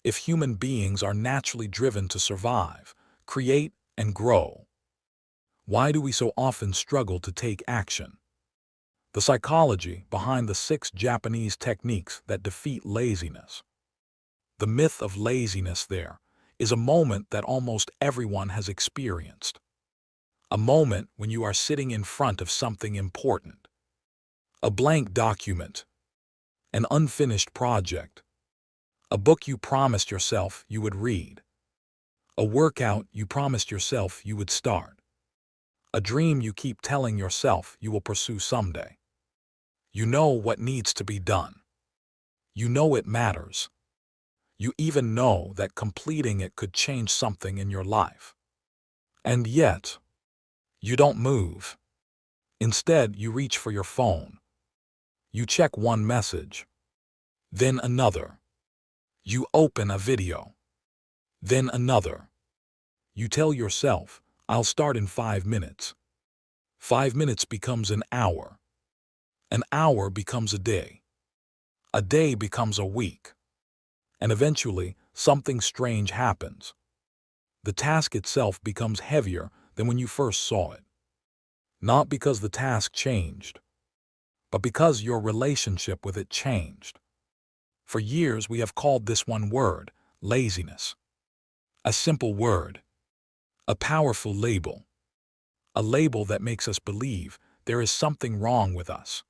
If human beings are naturally driven to survive, create, and grow, why do we so often struggle to take action? The psychology behind the 6 Japanese techniques that defeat laziness. The myth of laziness there is a moment that almost everyone has experienced. A moment when you are sitting in front of something important. A blank document, an unfinished project, a book you promised yourself you would read, a workout you promised yourself you would start, a dream you keep telling yourself you will pursue someday. You know what needs to be done. You know it matters. You even know that completing it could change something in your life. And yet, you don't move. Instead, you reach for your phone. You check one message, then another. You open a video, then another. You tell yourself, I'll start in 5 minutes. 5 minutes becomes an hour. An hour becomes a day. A day becomes a week. And eventually, something strange happens. The task itself becomes heavier than when you first saw it. Not because the task changed, but because your relationship with it changed. For years, we have called this one word laziness. A simple word, a powerful label, a label that makes us believe there is something wrong with us.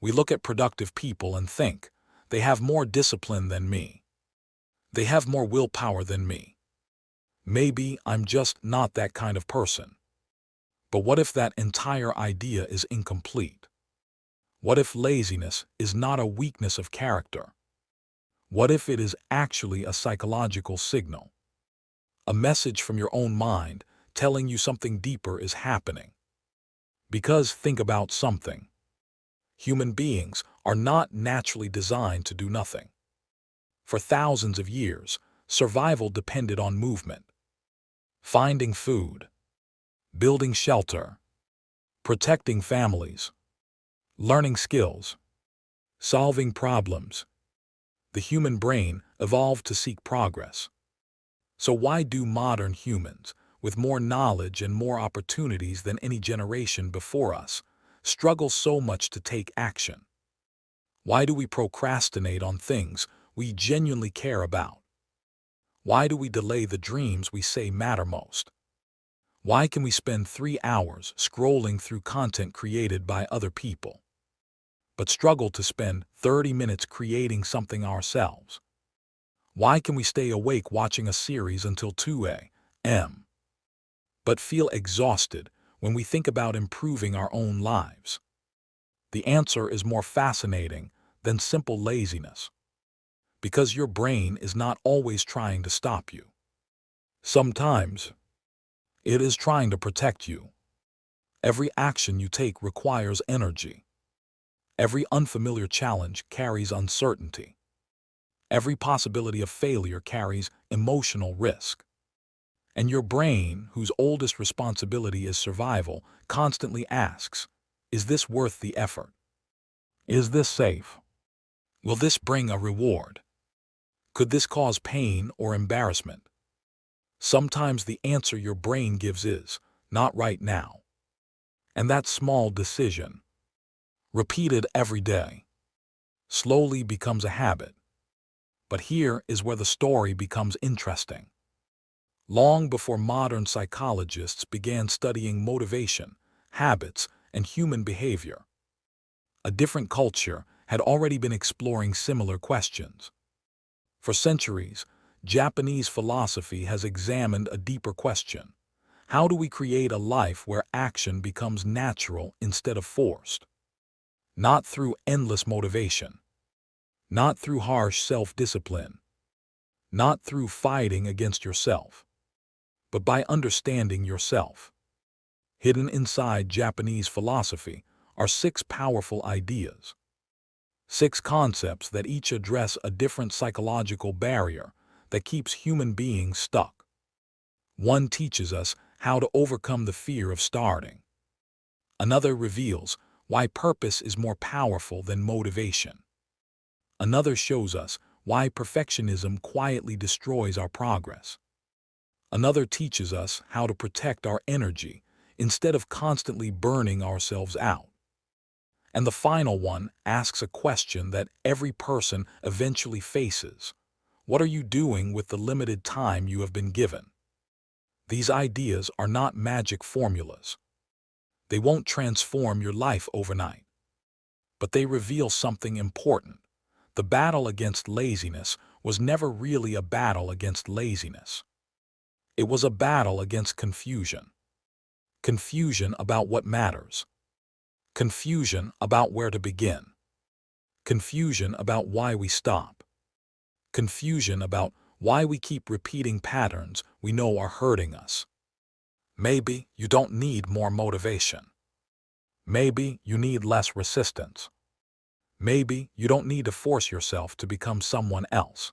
We look at productive people and think, they have more discipline than me. They have more willpower than me. Maybe I'm just not that kind of person. But what if that entire idea is incomplete? What if laziness is not a weakness of character? What if it is actually a psychological signal? A message from your own mind telling you something deeper is happening. Because think about something. Human beings are not naturally designed to do nothing. For thousands of years, survival depended on movement. Finding food, building shelter, protecting families, learning skills, solving problems. The human brain evolved to seek progress. So why do modern humans, with more knowledge and more opportunities than any generation before us, struggle so much to take action? Why do we procrastinate on things we genuinely care about? Why do we delay the dreams we say matter most? Why can we spend 3 hours scrolling through content created by other people, but struggle to spend 30 minutes creating something ourselves? Why can we stay awake watching a series until 2 a.m., but feel exhausted when we think about improving our own lives? The answer is more fascinating than simple laziness. Because your brain is not always trying to stop you. Sometimes, it is trying to protect you. Every action you take requires energy. Every unfamiliar challenge carries uncertainty. Every possibility of failure carries emotional risk. And your brain, whose oldest responsibility is survival, constantly asks, is this worth the effort? Is this safe? Will this bring a reward? Could this cause pain or embarrassment? Sometimes the answer your brain gives is, not right now. And that small decision, repeated every day, slowly becomes a habit. But here is where the story becomes interesting. Long before modern psychologists began studying motivation, habits, and human behavior, a different culture had already been exploring similar questions. For centuries, Japanese philosophy has examined a deeper question. How do we create a life where action becomes natural instead of forced? Not through endless motivation, not through harsh self-discipline, not through fighting against yourself, but by understanding yourself. Hidden inside Japanese philosophy are 6 powerful ideas. 6 concepts that each address a different psychological barrier that keeps human beings stuck. One teaches us how to overcome the fear of starting. Another reveals why purpose is more powerful than motivation. Another shows us why perfectionism quietly destroys our progress. Another teaches us how to protect our energy instead of constantly burning ourselves out. And the final one asks a question that every person eventually faces. What are you doing with the limited time you have been given? These ideas are not magic formulas. They won't transform your life overnight. But they reveal something important. The battle against laziness was never really a battle against laziness. It was a battle against confusion. Confusion about what matters. Confusion about where to begin. Confusion about why we stop. Confusion about why we keep repeating patterns we know are hurting us. Maybe you don't need more motivation. Maybe you need less resistance. Maybe you don't need to force yourself to become someone else.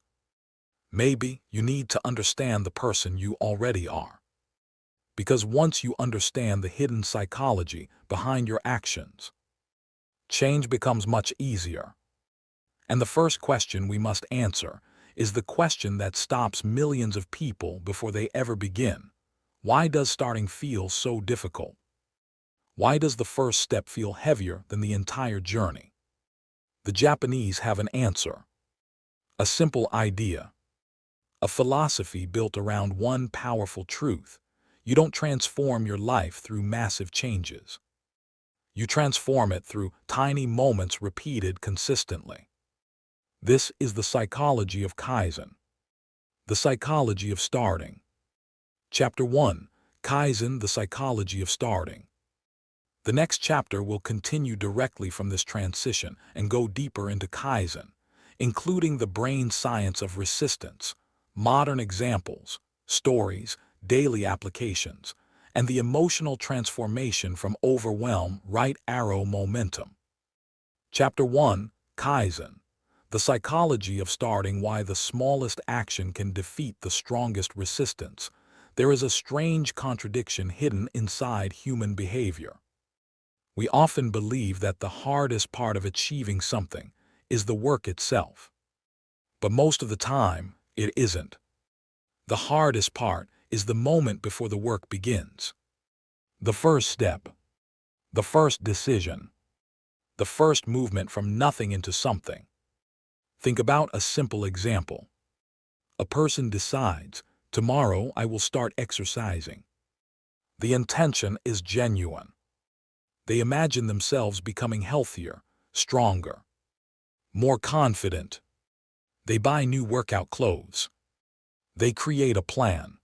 Maybe you need to understand the person you already are. Because once you understand the hidden psychology behind your actions, change becomes much easier. And the first question we must answer is the question that stops millions of people before they ever begin. Why does starting feel so difficult? Why does the first step feel heavier than the entire journey? The Japanese have an answer. A simple idea. A philosophy built around one powerful truth. You don't transform your life through massive changes. You transform it through tiny moments repeated consistently. This is the psychology of Kaizen. The psychology of starting. Chapter 1. Kaizen, the psychology of starting. The next chapter will continue directly from this transition and go deeper into Kaizen, including the brain science of resistance, modern examples, stories, daily applications, and the emotional transformation from overwhelm right arrow momentum. Chapter 1. Kaizen. The psychology of starting, why the smallest action can defeat the strongest resistance. There is a strange contradiction hidden inside human behavior. We often believe that the hardest part of achieving something is the work itself. But most of the time, it isn't. The hardest part is the moment before the work begins. The first step. The first decision. The first movement from nothing into something. Think about a simple example. A person decides, tomorrow I will start exercising. The intention is genuine. They imagine themselves becoming healthier, stronger, more confident. They buy new workout clothes. They create a plan.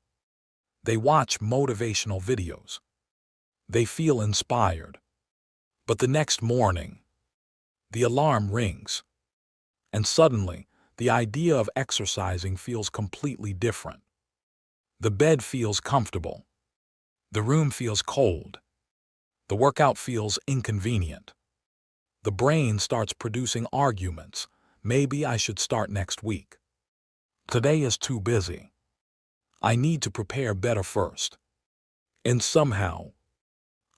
They watch motivational videos. They feel inspired. But the next morning, the alarm rings. And suddenly, the idea of exercising feels completely different. The bed feels comfortable. The room feels cold. The workout feels inconvenient. The brain starts producing arguments. Maybe I should start next week. Today is too busy. I need to prepare better first. And somehow,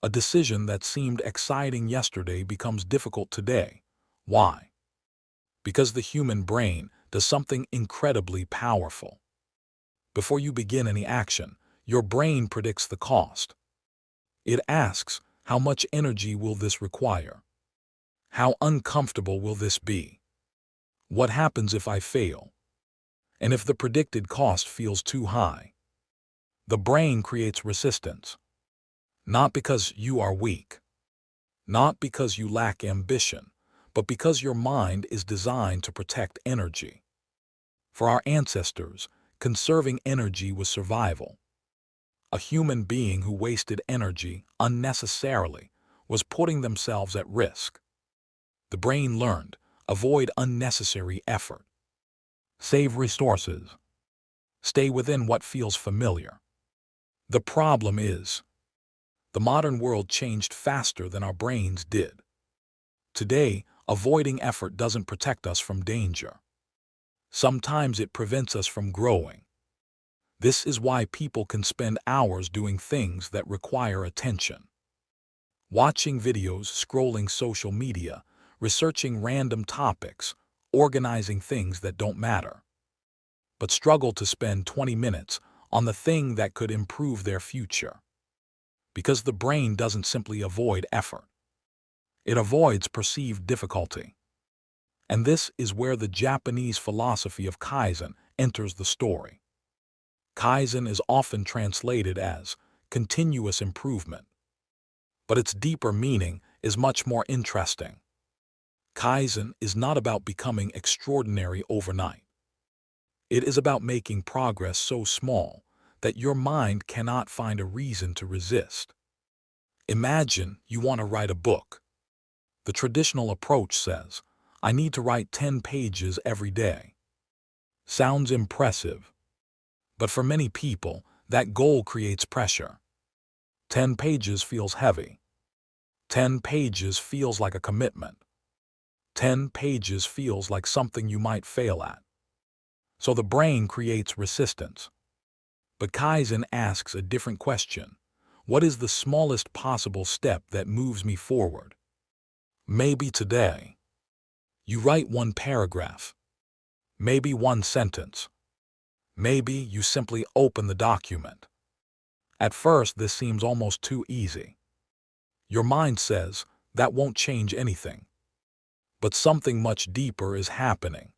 a decision that seemed exciting yesterday becomes difficult today. Why? Because the human brain does something incredibly powerful. Before you begin any action, your brain predicts the cost. It asks, how much energy will this require? How uncomfortable will this be? What happens if I fail? And if the predicted cost feels too high? The brain creates resistance. Not because you are weak. Not because you lack ambition, but because your mind is designed to protect energy. For our ancestors, conserving energy was survival. A human being who wasted energy unnecessarily was putting themselves at risk. The brain learned, avoid unnecessary effort. Save resources. Stay within what feels familiar. The problem is, the modern world changed faster than our brains did. Today, avoiding effort doesn't protect us from danger. Sometimes it prevents us from growing. This is why people can spend hours doing things that require attention. Watching videos, scrolling social media, researching random topics, organizing things that don't matter, but struggle to spend 20 minutes on the thing that could improve their future. Because the brain doesn't simply avoid effort. It avoids perceived difficulty. And this is where the Japanese philosophy of Kaizen enters the story. Kaizen is often translated as continuous improvement, but its deeper meaning is much more interesting. Kaizen is not about becoming extraordinary overnight. It is about making progress so small that your mind cannot find a reason to resist. Imagine you want to write a book. The traditional approach says, I need to write 10 pages every day. Sounds impressive. But for many people, that goal creates pressure. 10 pages feels heavy. 10 pages feels like a commitment. 10 pages feels like something you might fail at. So the brain creates resistance. But Kaizen asks a different question. What is the smallest possible step that moves me forward? Maybe today, you write one paragraph. Maybe one sentence. Maybe you simply open the document. At first, this seems almost too easy. Your mind says, that won't change anything. But something much deeper is happening.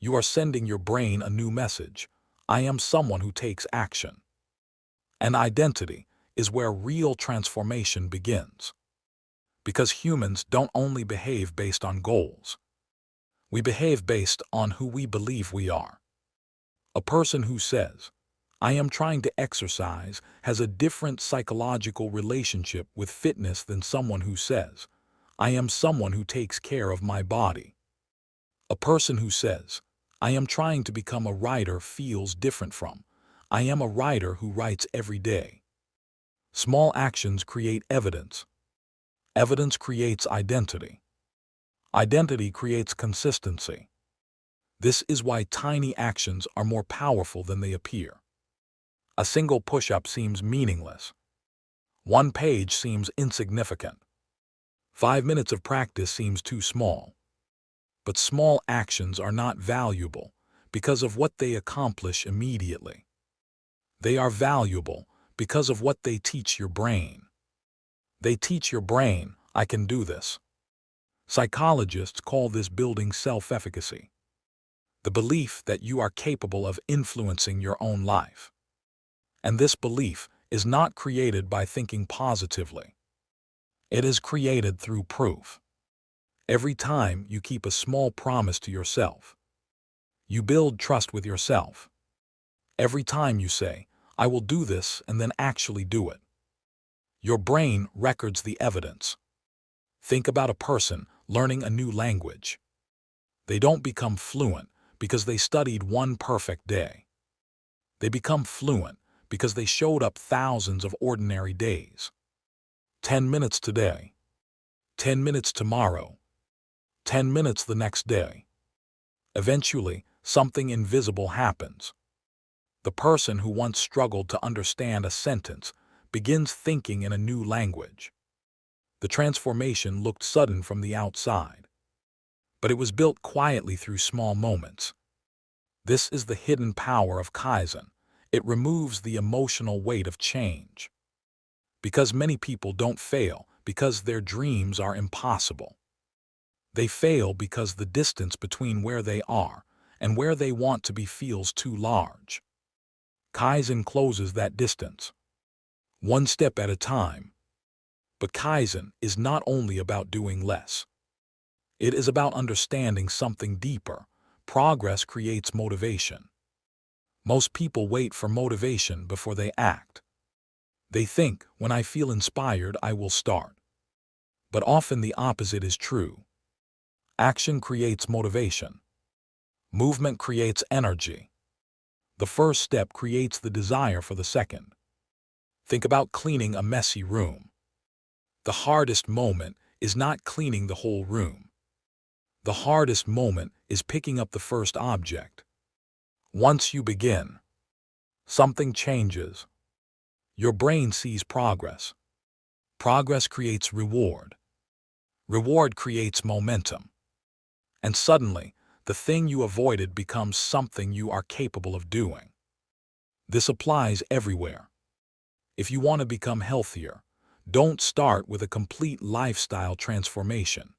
You are sending your brain a new message. I am someone who takes action. And identity is where real transformation begins. Because humans don't only behave based on goals. We behave based on who we believe we are. A person who says, I am trying to exercise, has a different psychological relationship with fitness than someone who says, I am someone who takes care of my body. A person who says, I am trying to become a writer feels different from, I am a writer who writes every day. Small actions create evidence. Evidence creates identity. Identity creates consistency. This is why tiny actions are more powerful than they appear. A single push-up seems meaningless. One page seems insignificant. 5 minutes of practice seems too small. But small actions are not valuable because of what they accomplish immediately. They are valuable because of what they teach your brain. They teach your brain, I can do this. Psychologists call this building self-efficacy. The belief that you are capable of influencing your own life. And this belief is not created by thinking positively. It is created through proof. Every time you keep a small promise to yourself, you build trust with yourself. Every time you say, I will do this and then actually do it, your brain records the evidence. Think about a person learning a new language. They don't become fluent because they studied one perfect day. They become fluent because they showed up thousands of ordinary days. 10 minutes today, 10 minutes tomorrow, 10 minutes the next day. Eventually, something invisible happens. The person who once struggled to understand a sentence begins thinking in a new language. The transformation looked sudden from the outside, but it was built quietly through small moments. This is the hidden power of Kaizen. It removes the emotional weight of change. Because many people don't fail because their dreams are impossible. They fail because the distance between where they are and where they want to be feels too large. Kaizen closes that distance, one step at a time. But Kaizen is not only about doing less. It is about understanding something deeper. Progress creates motivation. Most people wait for motivation before they act. They think, when I feel inspired, I will start. But often the opposite is true. Action creates motivation. Movement creates energy. The first step creates the desire for the second. Think about cleaning a messy room. The hardest moment is not cleaning the whole room. The hardest moment is picking up the first object. Once you begin, something changes. Your brain sees progress. Progress creates reward. Reward creates momentum. And suddenly, the thing you avoided becomes something you are capable of doing. This applies everywhere. If you want to become healthier, don't start with a complete lifestyle transformation.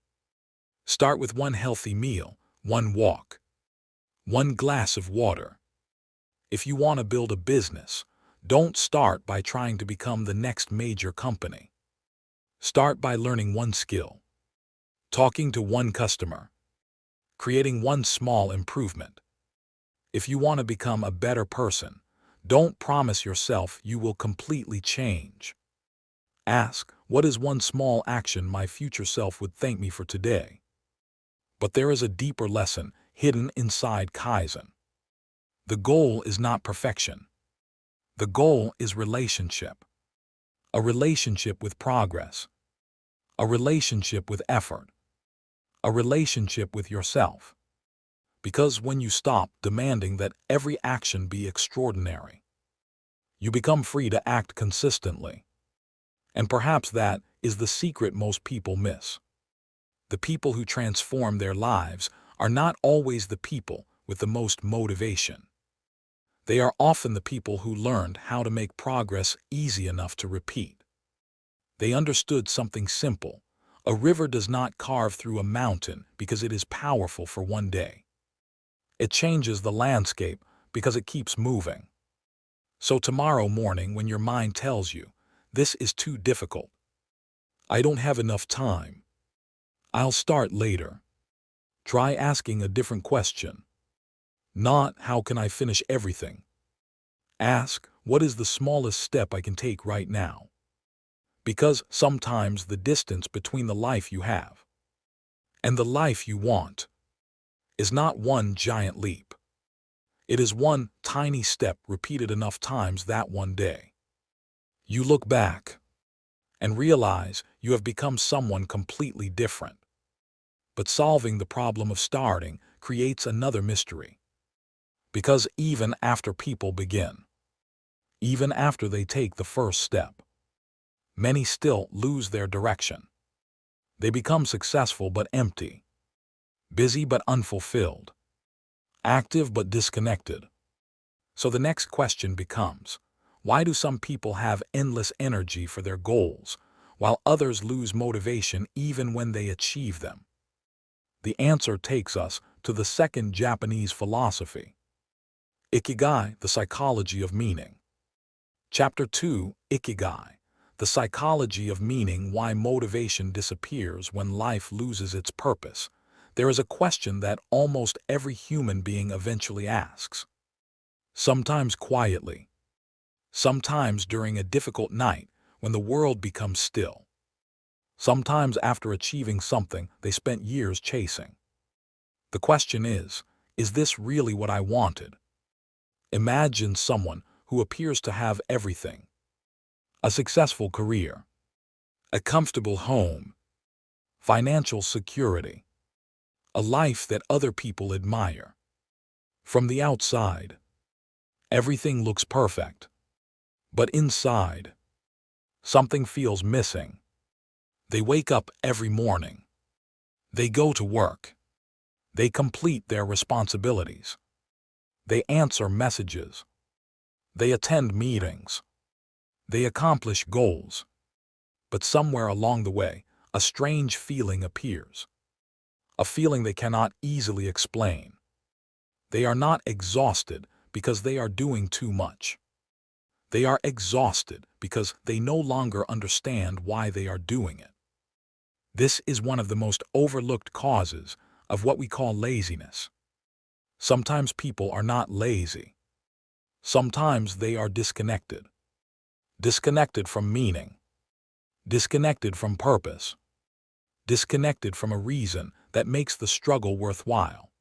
Start with one healthy meal, one walk, one glass of water. If you want to build a business, don't start by trying to become the next major company. Start by learning one skill, talking to one customer, creating one small improvement. If you want to become a better person, don't promise yourself you will completely change. Ask, what is one small action my future self would thank me for today? But there is a deeper lesson hidden inside Kaizen. The goal is not perfection. The goal is relationship. A relationship with progress. A relationship with effort. A relationship with yourself. Because when you stop demanding that every action be extraordinary, you become free to act consistently. And perhaps that is the secret most people miss. The people who transform their lives are not always the people with the most motivation. They are often the people who learned how to make progress easy enough to repeat. They understood something simple. A river does not carve through a mountain because it is powerful for one day. It changes the landscape because it keeps moving. So tomorrow morning when your mind tells you, this is too difficult, I don't have enough time, I'll start later, try asking a different question. Not, how can I finish everything? Ask, what is the smallest step I can take right now? Because sometimes the distance between the life you have and the life you want is not one giant leap. It is one tiny step repeated enough times that one day you look back and realize you have become someone completely different. But solving the problem of starting creates another mystery. Because even after people begin, even after they take the first step, many still lose their direction. They become successful but empty, busy but unfulfilled, active but disconnected. So the next question becomes, why do some people have endless energy for their goals, while others lose motivation even when they achieve them? The answer takes us to the second Japanese philosophy, Ikigai, the psychology of meaning. Chapter 2, Ikigai, the psychology of meaning, why motivation disappears when life loses its purpose. There is a question that almost every human being eventually asks. Sometimes quietly, sometimes during a difficult night when the world becomes still, sometimes after achieving something they spent years chasing. The question is this really what I wanted? Imagine someone who appears to have everything: a successful career, a comfortable home, financial security, a life that other people admire. From the outside, everything looks perfect. But inside, something feels missing. They wake up every morning. They go to work. They complete their responsibilities. They answer messages. They attend meetings. They accomplish goals. But somewhere along the way, a strange feeling appears. A feeling they cannot easily explain. They are not exhausted because they are doing too much. They are exhausted because they no longer understand why they are doing it. This is one of the most overlooked causes of what we call laziness. Sometimes people are not lazy. Sometimes they are disconnected. Disconnected from meaning. Disconnected from purpose. Disconnected from a reason that makes the struggle worthwhile.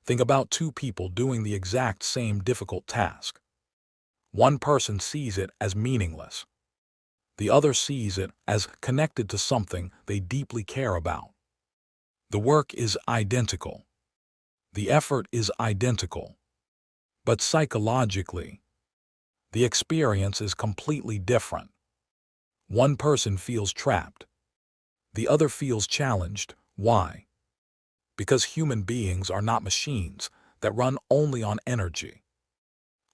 Think about two people doing the exact same difficult task. One person sees it as meaningless. The other sees it as connected to something they deeply care about. The work is identical. The effort is identical. But psychologically, the experience is completely different. One person feels trapped. The other feels challenged. Why? Because human beings are not machines that run only on energy.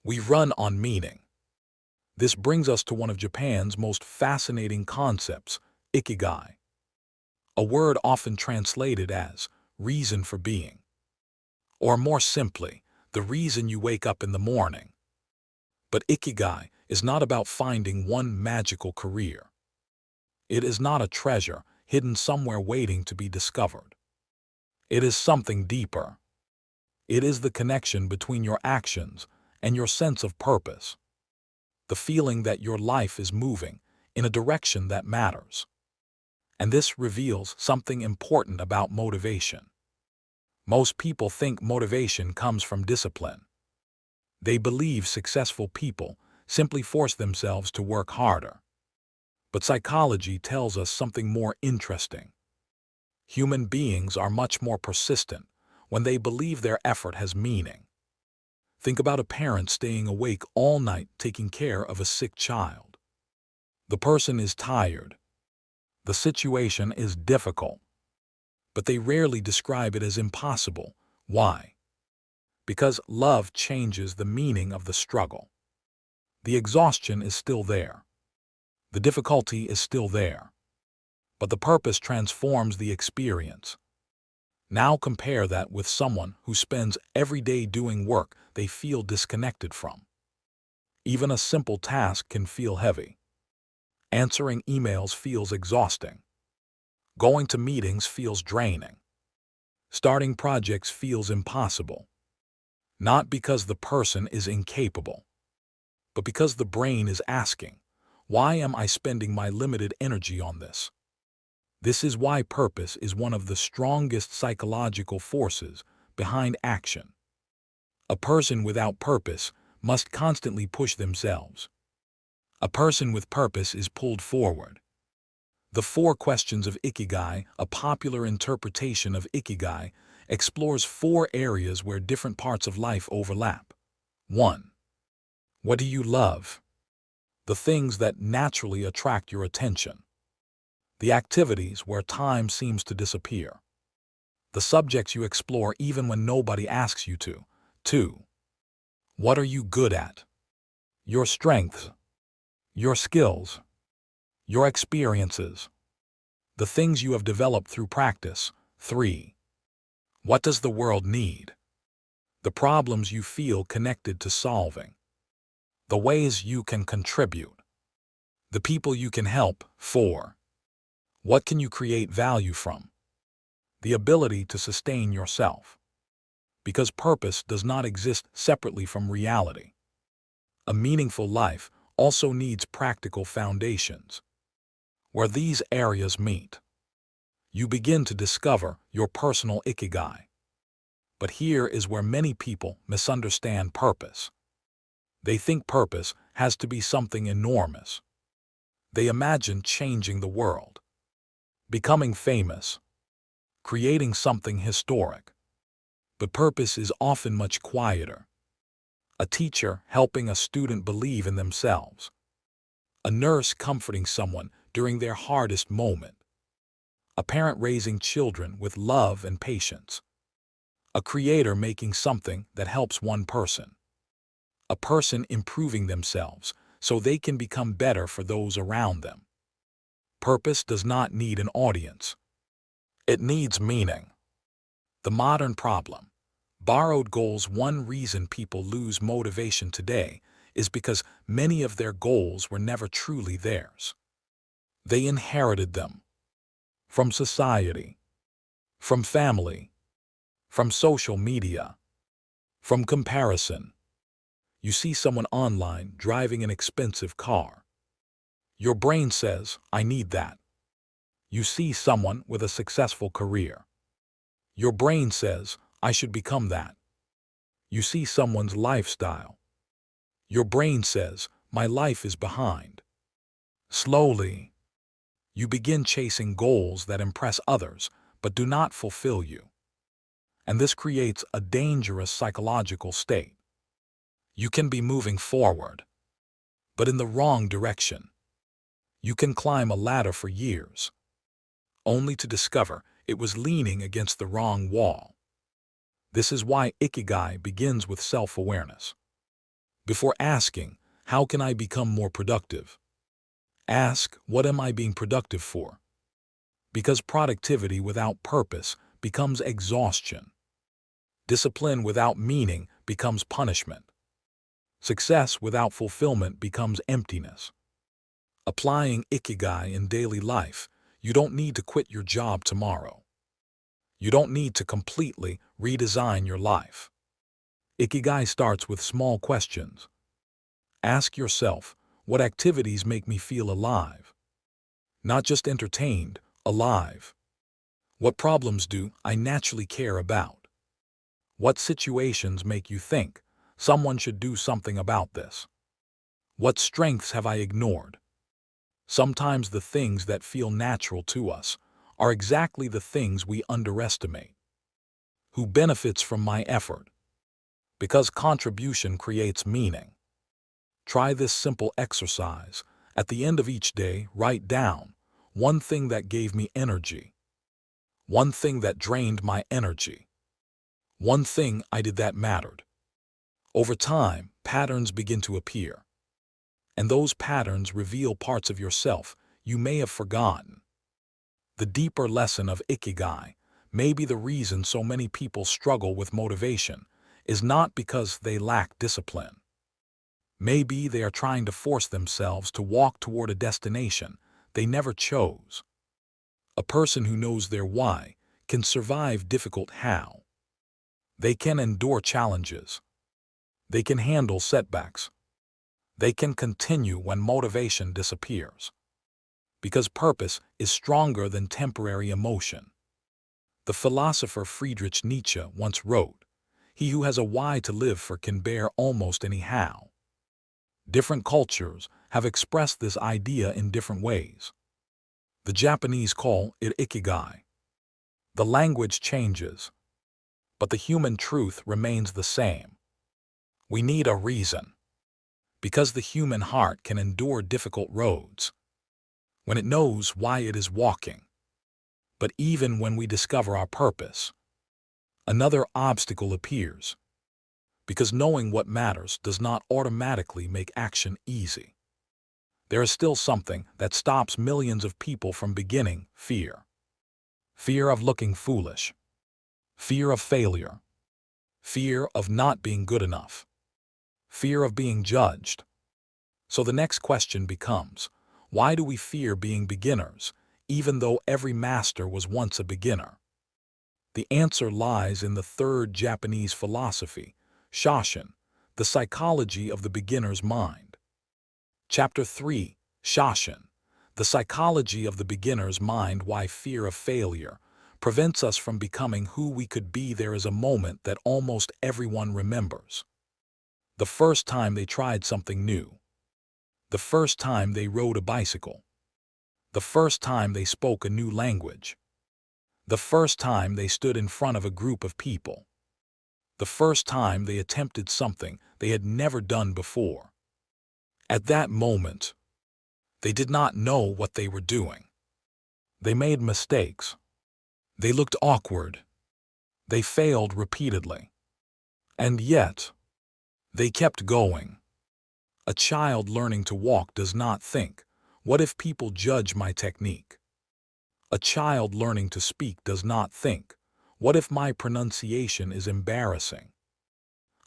We run on meaning. This brings us to one of Japan's most fascinating concepts, ikigai, a word often translated as reason for being, or more simply, the reason you wake up in the morning. But ikigai is not about finding one magical career. It is not a treasure hidden somewhere waiting to be discovered. It is something deeper. It is the connection between your actions and your sense of purpose, the feeling that your life is moving in a direction that matters. And this reveals something important about motivation. Most people think motivation comes from discipline. They believe successful people simply force themselves to work harder. But psychology tells us something more interesting. Human beings are much more persistent when they believe their effort has meaning. Think about a parent staying awake all night taking care of a sick child. The person is tired. The situation is difficult. But they rarely describe it as impossible. Why? Because love changes the meaning of the struggle. The exhaustion is still there. The difficulty is still there. But the purpose transforms the experience. Now compare that with someone who spends every day doing work they feel disconnected from. Even a simple task can feel heavy. Answering emails feels exhausting. Going to meetings feels draining. Starting projects feels impossible. Not because the person is incapable, but because the brain is asking, why am I spending my limited energy on this? This is why purpose is one of the strongest psychological forces behind action. A person without purpose must constantly push themselves. A person with purpose is pulled forward. The 4 questions of Ikigai, a popular interpretation of Ikigai, explores 4 areas where different parts of life overlap. 1. What do you love? The things that naturally attract your attention. The activities where time seems to disappear. The subjects you explore even when nobody asks you to. 2. What are you good at? Your strengths, your skills, your experiences, the things you have developed through practice. 3. What does the world need? The problems you feel connected to solving. The ways you can contribute. The people you can help. 4. What can you create value from? The ability to sustain yourself. Because purpose does not exist separately from reality. A meaningful life also needs practical foundations. Where these areas meet, you begin to discover your personal ikigai. But here is where many people misunderstand purpose. They think purpose has to be something enormous. They imagine changing the world, becoming famous, creating something historic. But purpose is often much quieter. A teacher helping a student believe in themselves. A nurse comforting someone during their hardest moment. A parent raising children with love and patience. A creator making something that helps one person. A person improving themselves so they can become better for those around them. Purpose does not need an audience. It needs meaning. The modern problem. Borrowed goals. One reason people lose motivation today is because many of their goals were never truly theirs. They inherited them. From society. From family. From social media. From comparison. You see someone online driving an expensive car. Your brain says, I need that. You see someone with a successful career. Your brain says, I should become that. You see someone's lifestyle. Your brain says, my life is behind. Slowly, you begin chasing goals that impress others but do not fulfill you. And this creates a dangerous psychological state. You can be moving forward, but in the wrong direction. You can climb a ladder for years, only to discover it was leaning against the wrong wall. This is why Ikigai begins with self-awareness. Before asking, how can I become more productive? Ask, what am I being productive for? Because productivity without purpose becomes exhaustion. Discipline without meaning becomes punishment. Success without fulfillment becomes emptiness. Applying Ikigai in daily life, you don't need to quit your job tomorrow. You don't need to completely redesign your life. Ikigai starts with small questions. Ask yourself, what activities make me feel alive? Not just entertained, alive. What problems do I naturally care about? What situations make you think someone should do something about this? What strengths have I ignored? Sometimes the things that feel natural to us are exactly the things we underestimate. Who benefits from my effort? Because contribution creates meaning. Try this simple exercise. At the end of each day, write down one thing that gave me energy, one thing that drained my energy, one thing I did that mattered. Over time, patterns begin to appear. And those patterns reveal parts of yourself you may have forgotten. The deeper lesson of Ikigai, maybe the reason so many people struggle with motivation, is not because they lack discipline. Maybe they are trying to force themselves to walk toward a destination they never chose. A person who knows their why can survive difficult how. They can endure challenges. They can handle setbacks. They can continue when motivation disappears. Because purpose is stronger than temporary emotion. The philosopher Friedrich Nietzsche once wrote, "He who has a why to live for can bear almost any how." Different cultures have expressed this idea in different ways. The Japanese call it Ikigai. The language changes, but the human truth remains the same. We need a reason. Because the human heart can endure difficult roads when it knows why it is walking. But even when we discover our purpose, another obstacle appears. Because knowing what matters does not automatically make action easy. There is still something that stops millions of people from beginning: fear. Fear of looking foolish. Fear of failure. Fear of not being good enough. Fear of being judged. So the next question becomes, why do we fear being beginners, even though every master was once a beginner? The answer lies in the third Japanese philosophy, Shoshin, the psychology of the beginner's mind. Chapter 3, Shoshin, the psychology of the beginner's mind: why fear of failure prevents us from becoming who we could be. There is a moment that almost everyone remembers. The first time they tried something new. The first time they rode a bicycle. The first time they spoke a new language. The first time they stood in front of a group of people. The first time they attempted something they had never done before. At that moment, they did not know what they were doing. They made mistakes. They looked awkward. They failed repeatedly. And yet, they kept going. A child learning to walk does not think, what if people judge my technique? A child learning to speak does not think, what if my pronunciation is embarrassing?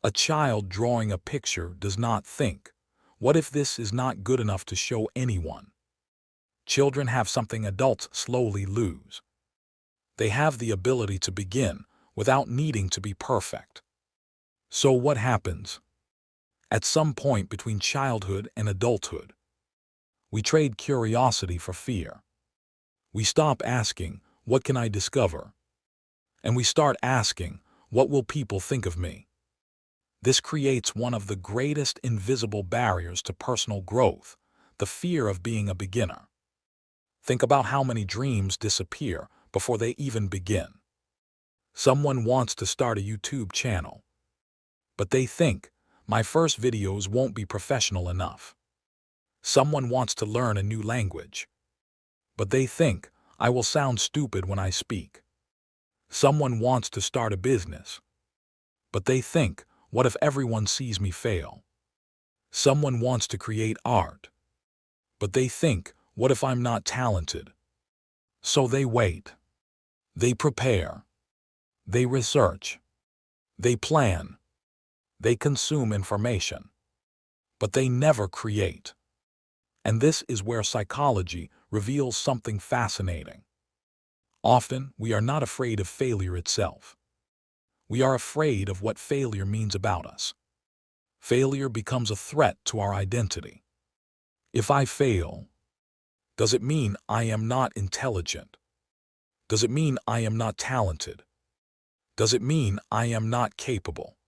A child drawing a picture does not think, what if this is not good enough to show anyone? Children have something adults slowly lose. They have the ability to begin without needing to be perfect. So what happens? At some point between childhood and adulthood, we trade curiosity for fear. We stop asking, what can I discover? And we start asking, what will people think of me? This creates one of the greatest invisible barriers to personal growth, the fear of being a beginner. Think about how many dreams disappear before they even begin. Someone wants to start a YouTube channel, but they think, my first videos won't be professional enough. Someone wants to learn a new language, but they think, I will sound stupid when I speak. Someone wants to start a business, but they think, what if everyone sees me fail? Someone wants to create art, but they think, what if I'm not talented? So they wait. They prepare. They research. They plan. They consume information. But they never create. And this is where psychology reveals something fascinating. Often, we are not afraid of failure itself. We are afraid of what failure means about us. Failure becomes a threat to our identity. If I fail, does it mean I am not intelligent? Does it mean I am not talented? Does it mean I am not capable?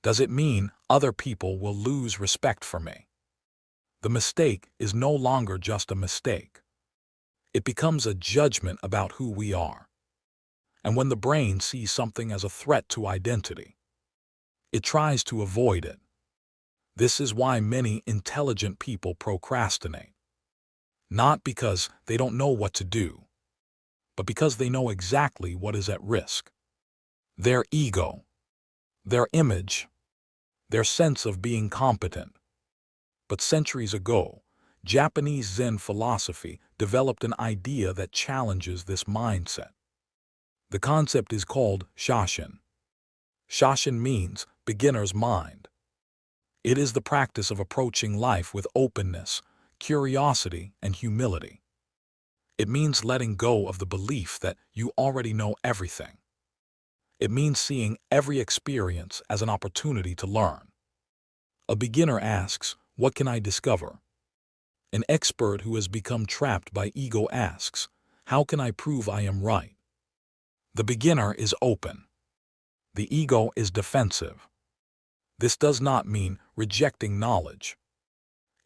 Does it mean other people will lose respect for me? The mistake is no longer just a mistake. It becomes a judgment about who we are. And when the brain sees something as a threat to identity, it tries to avoid it. This is why many intelligent people procrastinate. Not because they don't know what to do, but because they know exactly what is at risk. Their ego, their image, their sense of being competent. But centuries ago, Japanese Zen philosophy developed an idea that challenges this mindset. The concept is called Shoshin. Shoshin means beginner's mind. It is the practice of approaching life with openness, curiosity, and humility. It means letting go of the belief that you already know everything. It means seeing every experience as an opportunity to learn. A beginner asks, "What can I discover?" An expert who has become trapped by ego asks, "How can I prove I am right?" The beginner is open. The ego is defensive. This does not mean rejecting knowledge.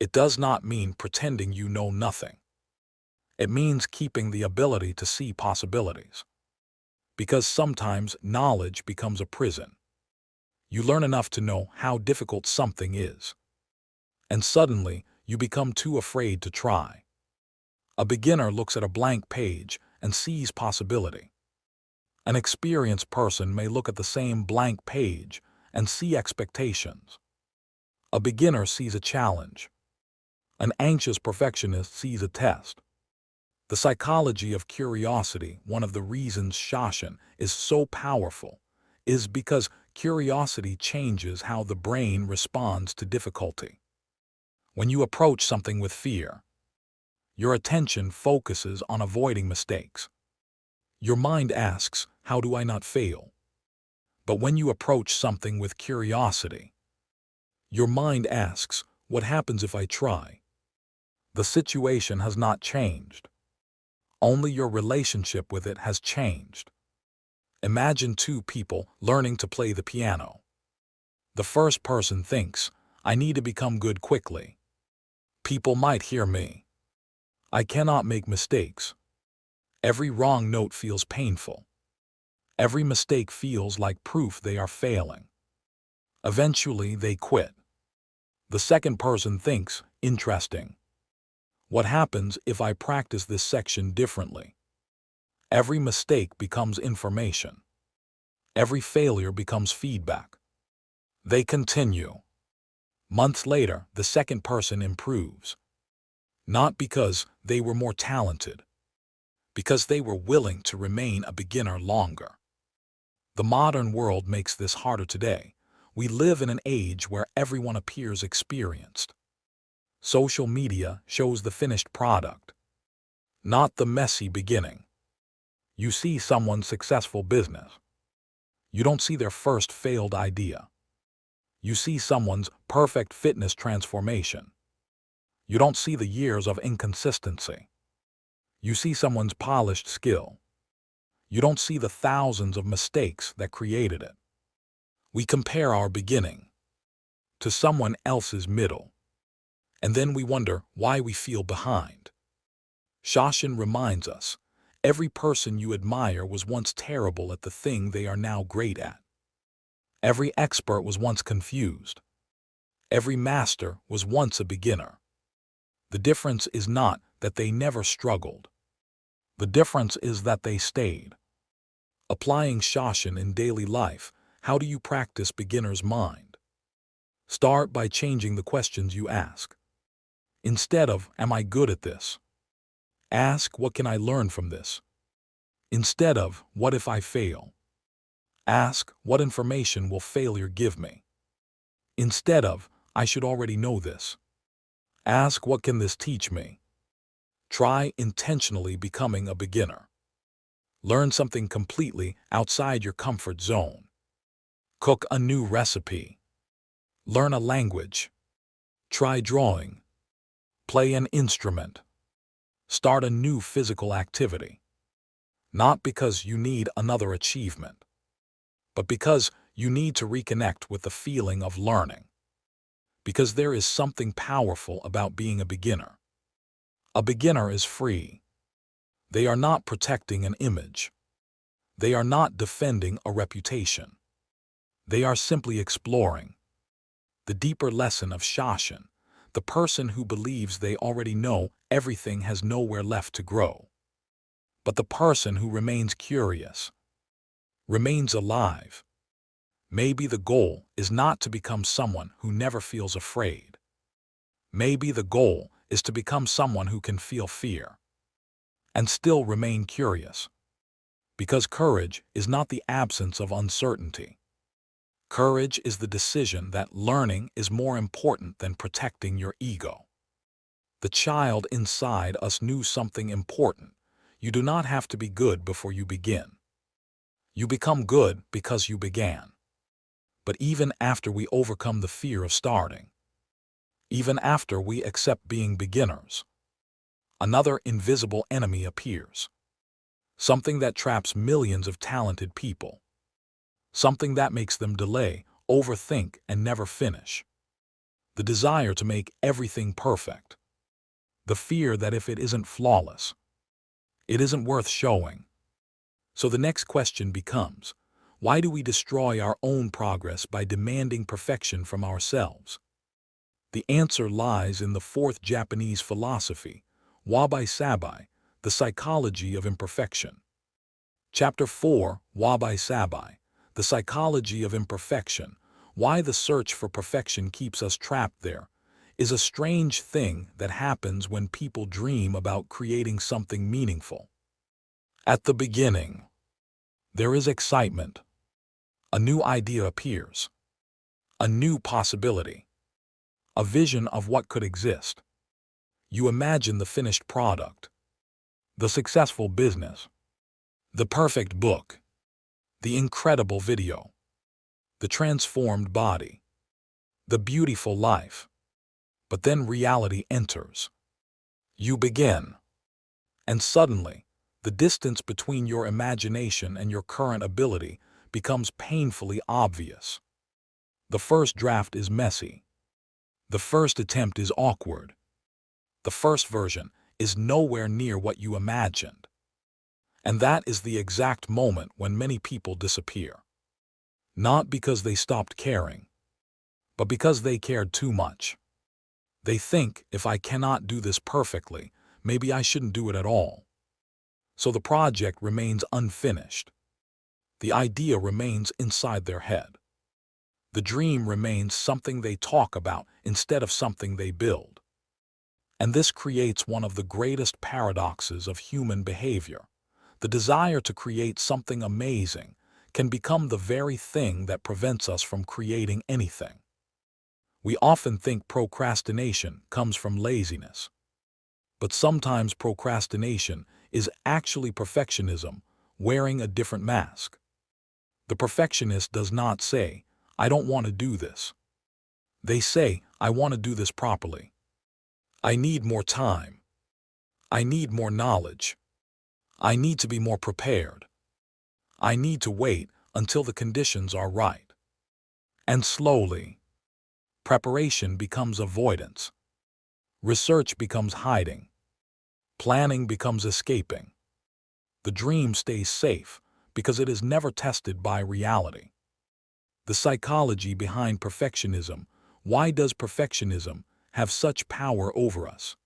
It does not mean pretending you know nothing. It means keeping the ability to see possibilities. Because sometimes knowledge becomes a prison. You learn enough to know how difficult something is. And suddenly, you become too afraid to try. A beginner looks at a blank page and sees possibility. An experienced person may look at the same blank page and see expectations. A beginner sees a challenge. An anxious perfectionist sees a test. The psychology of curiosity, one of the reasons Shoshin is so powerful, is because curiosity changes how the brain responds to difficulty. When you approach something with fear, your attention focuses on avoiding mistakes. Your mind asks, "How do I not fail?" But when you approach something with curiosity, your mind asks, "What happens if I try?" The situation has not changed. Only your relationship with it has changed. Imagine two people learning to play the piano. The first person thinks, "I need to become good quickly. People might hear me. I cannot make mistakes." Every wrong note feels painful. Every mistake feels like proof they are failing. Eventually, they quit. The second person thinks, "Interesting. What happens if I practice this section differently?" Every mistake becomes information. Every failure becomes feedback. They continue. Months later, the second person improves. Not because they were more talented, because they were willing to remain a beginner longer. The modern world makes this harder today. We live in an age where everyone appears experienced. Social media shows the finished product, not the messy beginning. You see someone's successful business. You don't see their first failed idea. You see someone's perfect fitness transformation. You don't see the years of inconsistency. You see someone's polished skill. You don't see the thousands of mistakes that created it. We compare our beginning to someone else's middle, and then we wonder why we feel behind. Shoshin reminds us, every person you admire was once terrible at the thing they are now great at. Every expert was once confused. Every master was once a beginner. The difference is not that they never struggled. The difference is that they stayed. Applying Shoshin in daily life, how do you practice beginner's mind? Start by changing the questions you ask. Instead of, am I good at this? Ask, what can I learn from this? Instead of, what if I fail? Ask, what information will failure give me? Instead of, I should already know this. Ask, what can this teach me? Try intentionally becoming a beginner. Learn something completely outside your comfort zone. Cook a new recipe. Learn a language. Try drawing. Play an instrument. Start a new physical activity. Not because you need another achievement, but because you need to reconnect with the feeling of learning. Because there is something powerful about being a beginner. A beginner is free. They are not protecting an image. They are not defending a reputation. They are simply exploring. The deeper lesson of Shoshin, the person who believes they already know everything has nowhere left to grow. But the person who remains curious, remains alive. Maybe the goal is not to become someone who never feels afraid. Maybe the goal is to become someone who can feel fear and still remain curious. Because courage is not the absence of uncertainty. Courage is the decision that learning is more important than protecting your ego. The child inside us knew something important. You do not have to be good before you begin. You become good because you began. But even after we overcome the fear of starting, even after we accept being beginners, another invisible enemy appears. Something that traps millions of talented people. Something that makes them delay, overthink, and never finish. The desire to make everything perfect. The fear that if it isn't flawless, it isn't worth showing. So the next question becomes, why do we destroy our own progress by demanding perfection from ourselves? The answer lies in the fourth Japanese philosophy, wabi-sabi, the psychology of imperfection. Chapter 4, Wabi-sabi, the psychology of imperfection, why the search for perfection keeps us trapped there, is a strange thing that happens when people dream about creating something meaningful. At the beginning, there is excitement. A new idea appears. A new possibility. A vision of what could exist. You imagine the finished product. The successful business. The perfect book. The incredible video. The transformed body. The beautiful life. But then reality enters. You begin. And suddenly, the distance between your imagination and your current ability becomes painfully obvious. The first draft is messy. The first attempt is awkward. The first version is nowhere near what you imagined. And that is the exact moment when many people disappear. Not because they stopped caring, but because they cared too much. They think, if I cannot do this perfectly, maybe I shouldn't do it at all. So the project remains unfinished. The idea remains inside their head. The dream remains something they talk about instead of something they build. And this creates one of the greatest paradoxes of human behavior. The desire to create something amazing can become the very thing that prevents us from creating anything. We often think procrastination comes from laziness. But sometimes procrastination is actually perfectionism wearing a different mask. The perfectionist does not say, I don't want to do this. They say, I want to do this properly. I need more time. I need more knowledge. I need to be more prepared. I need to wait until the conditions are right. And slowly, preparation becomes avoidance. Research becomes hiding. Planning becomes escaping. The dream stays safe because it is never tested by reality. The psychology behind perfectionism. Why does perfectionism have such power over us?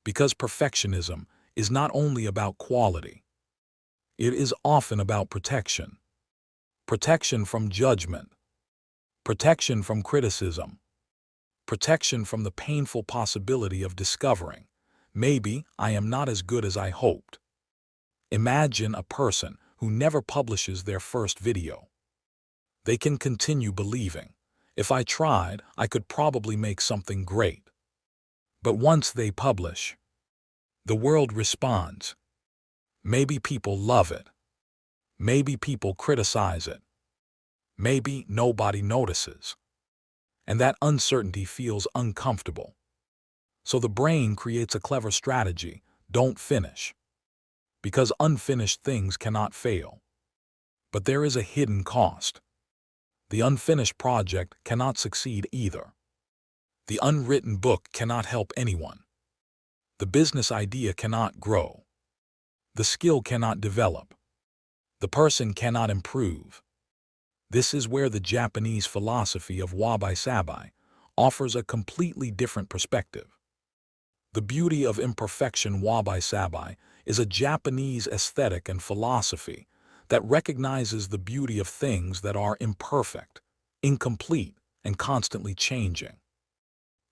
Because perfectionism is not only about quality. It is often about protection. Protection from judgment. Protection from criticism. Protection from the painful possibility of discovering, maybe I am not as good as I hoped. Imagine a person who never publishes their first video. They can continue believing, if I tried, I could probably make something great. But once they publish, the world responds. Maybe people love it. Maybe people criticize it. Maybe nobody notices. And that uncertainty feels uncomfortable. So the brain creates a clever strategy: don't finish. Because unfinished things cannot fail. But there is a hidden cost. The unfinished project cannot succeed either. The unwritten book cannot help anyone. The business idea cannot grow. The skill cannot develop. The person cannot improve. This is where the Japanese philosophy of wabi-sabi offers a completely different perspective. The beauty of imperfection. Wabi-sabi is a Japanese aesthetic and philosophy that recognizes the beauty of things that are imperfect, incomplete, and constantly changing.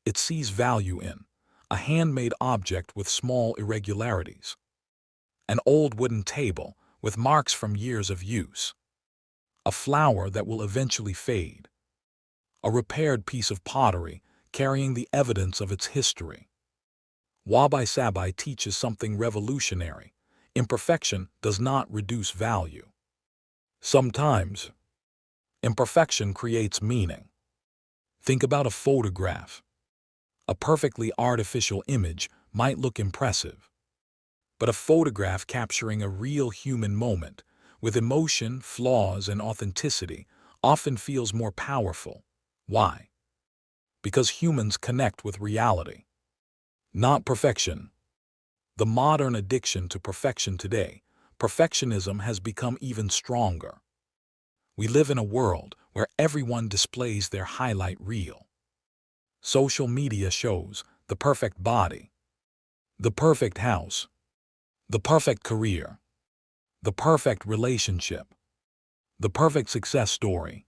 It sees value in a handmade object with small irregularities, an old wooden table with marks from years of use, a flower that will eventually fade, a repaired piece of pottery carrying the evidence of its history. Wabi-sabi teaches something revolutionary. Imperfection does not reduce value. Sometimes, imperfection creates meaning. Think about a photograph. A perfectly artificial image might look impressive, but a photograph capturing a real human moment with emotion, flaws, and authenticity often feels more powerful. Why? Because humans connect with reality, not perfection. The modern addiction to perfection today, perfectionism has become even stronger. We live in a world where everyone displays their highlight reel. Social media shows the perfect body, the perfect house, the perfect career, the perfect relationship, the perfect success story.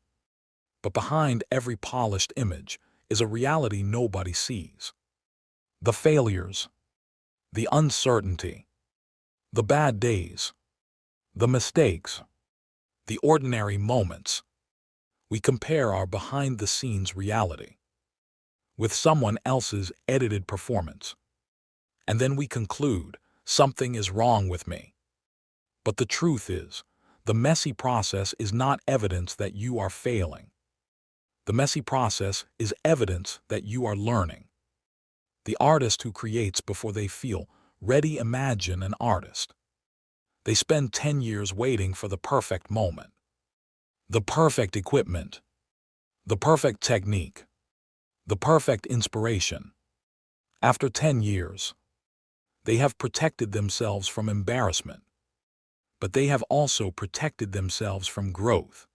But behind every polished image is a reality nobody sees. The failures, the uncertainty, the bad days, the mistakes, the ordinary moments. We compare our behind-the-scenes reality with someone else's edited performance. And then we conclude, something is wrong with me. But the truth is, the messy process is not evidence that you are failing. The messy process is evidence that you are learning. The artist who creates before they feel ready. Imagine an artist. They spend 10 years waiting for the perfect moment, the perfect equipment, the perfect technique, the perfect inspiration. After 10 years, they have protected themselves from embarrassment, but they have also protected themselves from growth.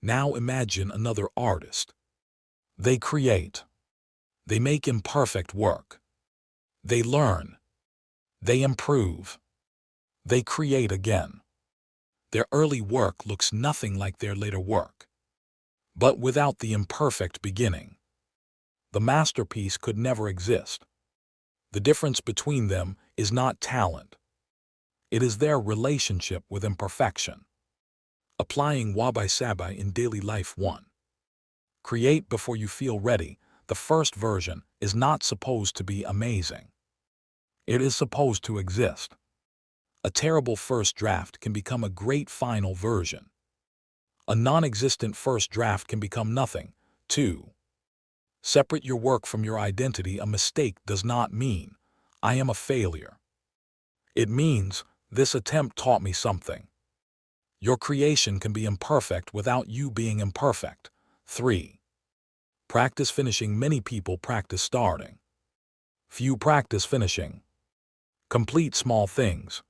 Now imagine another artist. They create. They make imperfect work. They learn. They improve. They create again. Their early work looks nothing like their later work. But without the imperfect beginning, the masterpiece could never exist. The difference between them is not talent. It is their relationship with imperfection. Applying wabi-sabi in daily life. 1. Create before you feel ready. The first version is not supposed to be amazing. It is supposed to exist. A terrible first draft can become a great final version. A non-existent first draft can become nothing. 2. Separate your work from your identity. A mistake does not mean, I am a failure. It means, this attempt taught me something. Your creation can be imperfect without you being imperfect. 3. Practice finishing. Many people practice starting. Few practice finishing. Complete small things.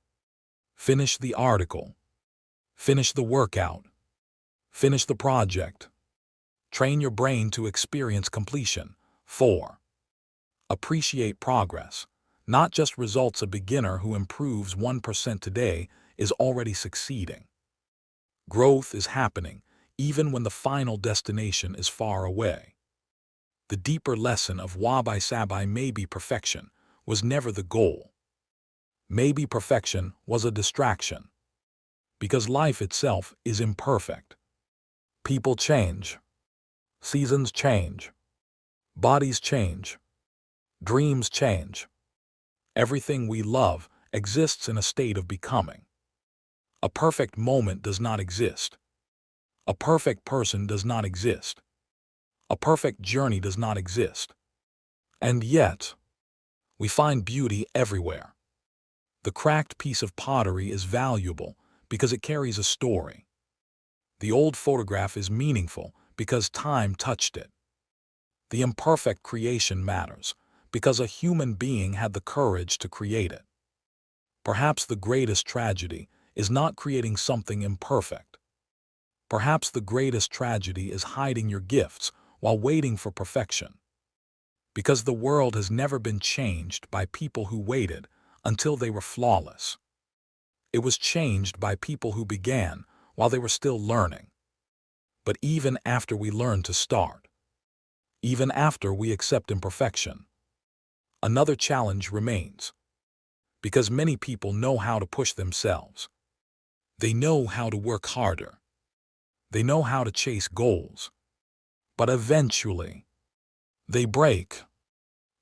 Finish the article. Finish the workout. Finish the project. Train your brain to experience completion. 4. Appreciate progress, not just results. A beginner who improves 1% today is already succeeding. Growth is happening even when the final destination is far away. The deeper lesson of Wabi Sabi maybe perfection was never the goal. Maybe perfection was a distraction. Because life itself is imperfect. People change. Seasons change. Bodies change. Dreams change. Everything we love exists in a state of becoming. A perfect moment does not exist. A perfect person does not exist. A perfect journey does not exist. And yet, we find beauty everywhere. The cracked piece of pottery is valuable because it carries a story. The old photograph is meaningful because time touched it. The imperfect creation matters because a human being had the courage to create it. Perhaps the greatest tragedy is not creating something imperfect. Perhaps the greatest tragedy is hiding your gifts while waiting for perfection. Because the world has never been changed by people who waited until they were flawless. It was changed by people who began while they were still learning. But even after we learn to start, even after we accept imperfection, another challenge remains. Because many people know how to push themselves. They know how to work harder. They know how to chase goals. But eventually, they break.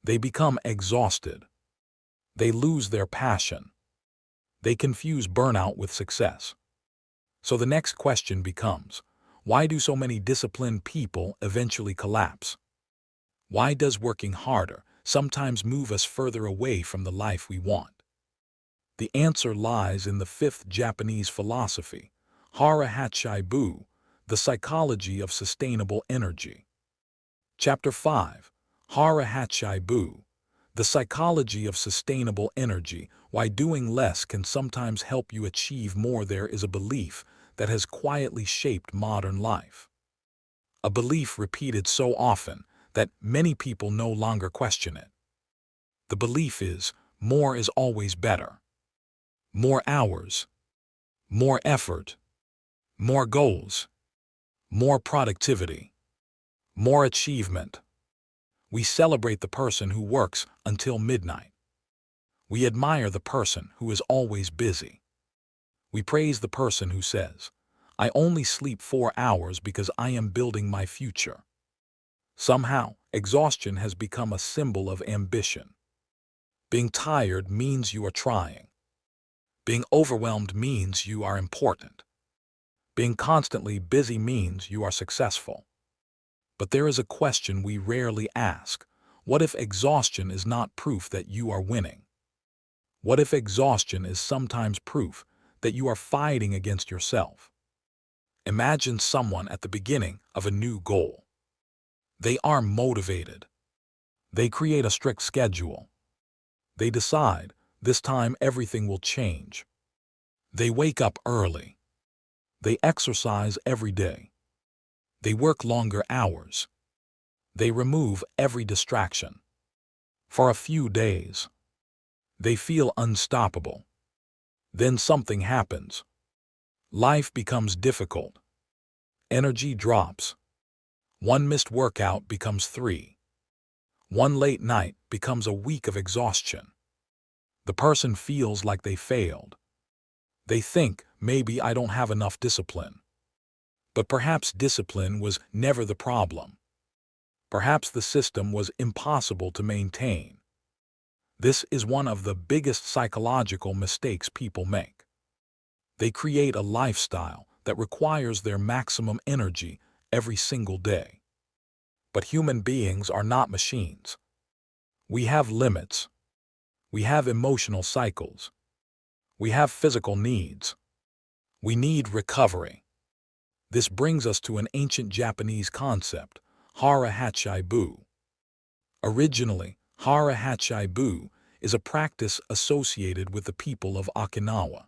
They become exhausted. They lose their passion. They confuse burnout with success. So the next question becomes, why do so many disciplined people eventually collapse? Why does working harder sometimes move us further away from the life we want? The answer lies in the fifth Japanese philosophy, Hara Hachai Bu, the psychology of sustainable energy. Chapter 5, Hara Hachai Bu, the psychology of sustainable energy, why doing less can sometimes help you achieve more. There is a belief that has quietly shaped modern life. A belief repeated so often that many people no longer question it. The belief is, more is always better. More hours, more effort, more goals, more productivity, more achievement. We celebrate the person who works until midnight. We admire the person who is always busy. We praise the person who says, I only sleep 4 hours because I am building my future. Somehow, exhaustion has become a symbol of ambition. Being tired means you are trying. Being overwhelmed means you are important. Being constantly busy means you are successful. But there is a question we rarely ask. What if exhaustion is not proof that you are winning? What if exhaustion is sometimes proof that you are fighting against yourself? Imagine someone at the beginning of a new goal. They are motivated. They create a strict schedule. They decide, this time everything will change. They wake up early. They exercise every day. They work longer hours. They remove every distraction. For a few days, they feel unstoppable. Then something happens. Life becomes difficult. Energy drops. One missed workout becomes 3. One late night becomes a week of exhaustion. The person feels like they failed. They think, maybe I don't have enough discipline. But perhaps discipline was never the problem. Perhaps the system was impossible to maintain. This is one of the biggest psychological mistakes people make. They create a lifestyle that requires their maximum energy every single day. But human beings are not machines. We have limits. We have emotional cycles. We have physical needs. We need recovery. This brings us to an ancient Japanese concept, Hara Hachai Bu. Originally, Hara Hachai Bu is a practice associated with the people of Okinawa.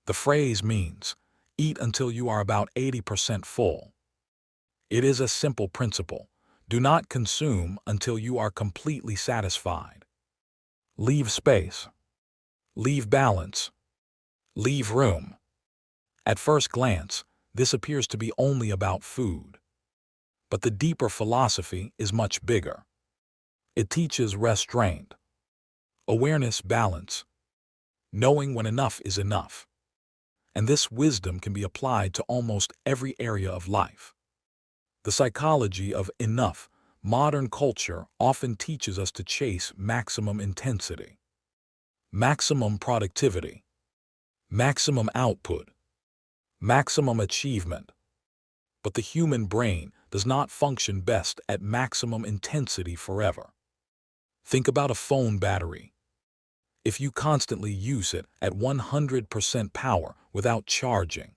The phrase means, eat until you are about 80% full. It is a simple principle. Do not consume until you are completely satisfied. Leave space. Leave balance. Leave room. At first glance, this appears to be only about food. But the deeper philosophy is much bigger. It teaches restraint, awareness, balance, knowing when enough is enough. And this wisdom can be applied to almost every area of life. The psychology of enough. Modern culture often teaches us to chase maximum intensity, maximum productivity, maximum output, maximum achievement. But the human brain does not function best at maximum intensity forever. Think about a phone battery. If you constantly use it at 100% power without charging,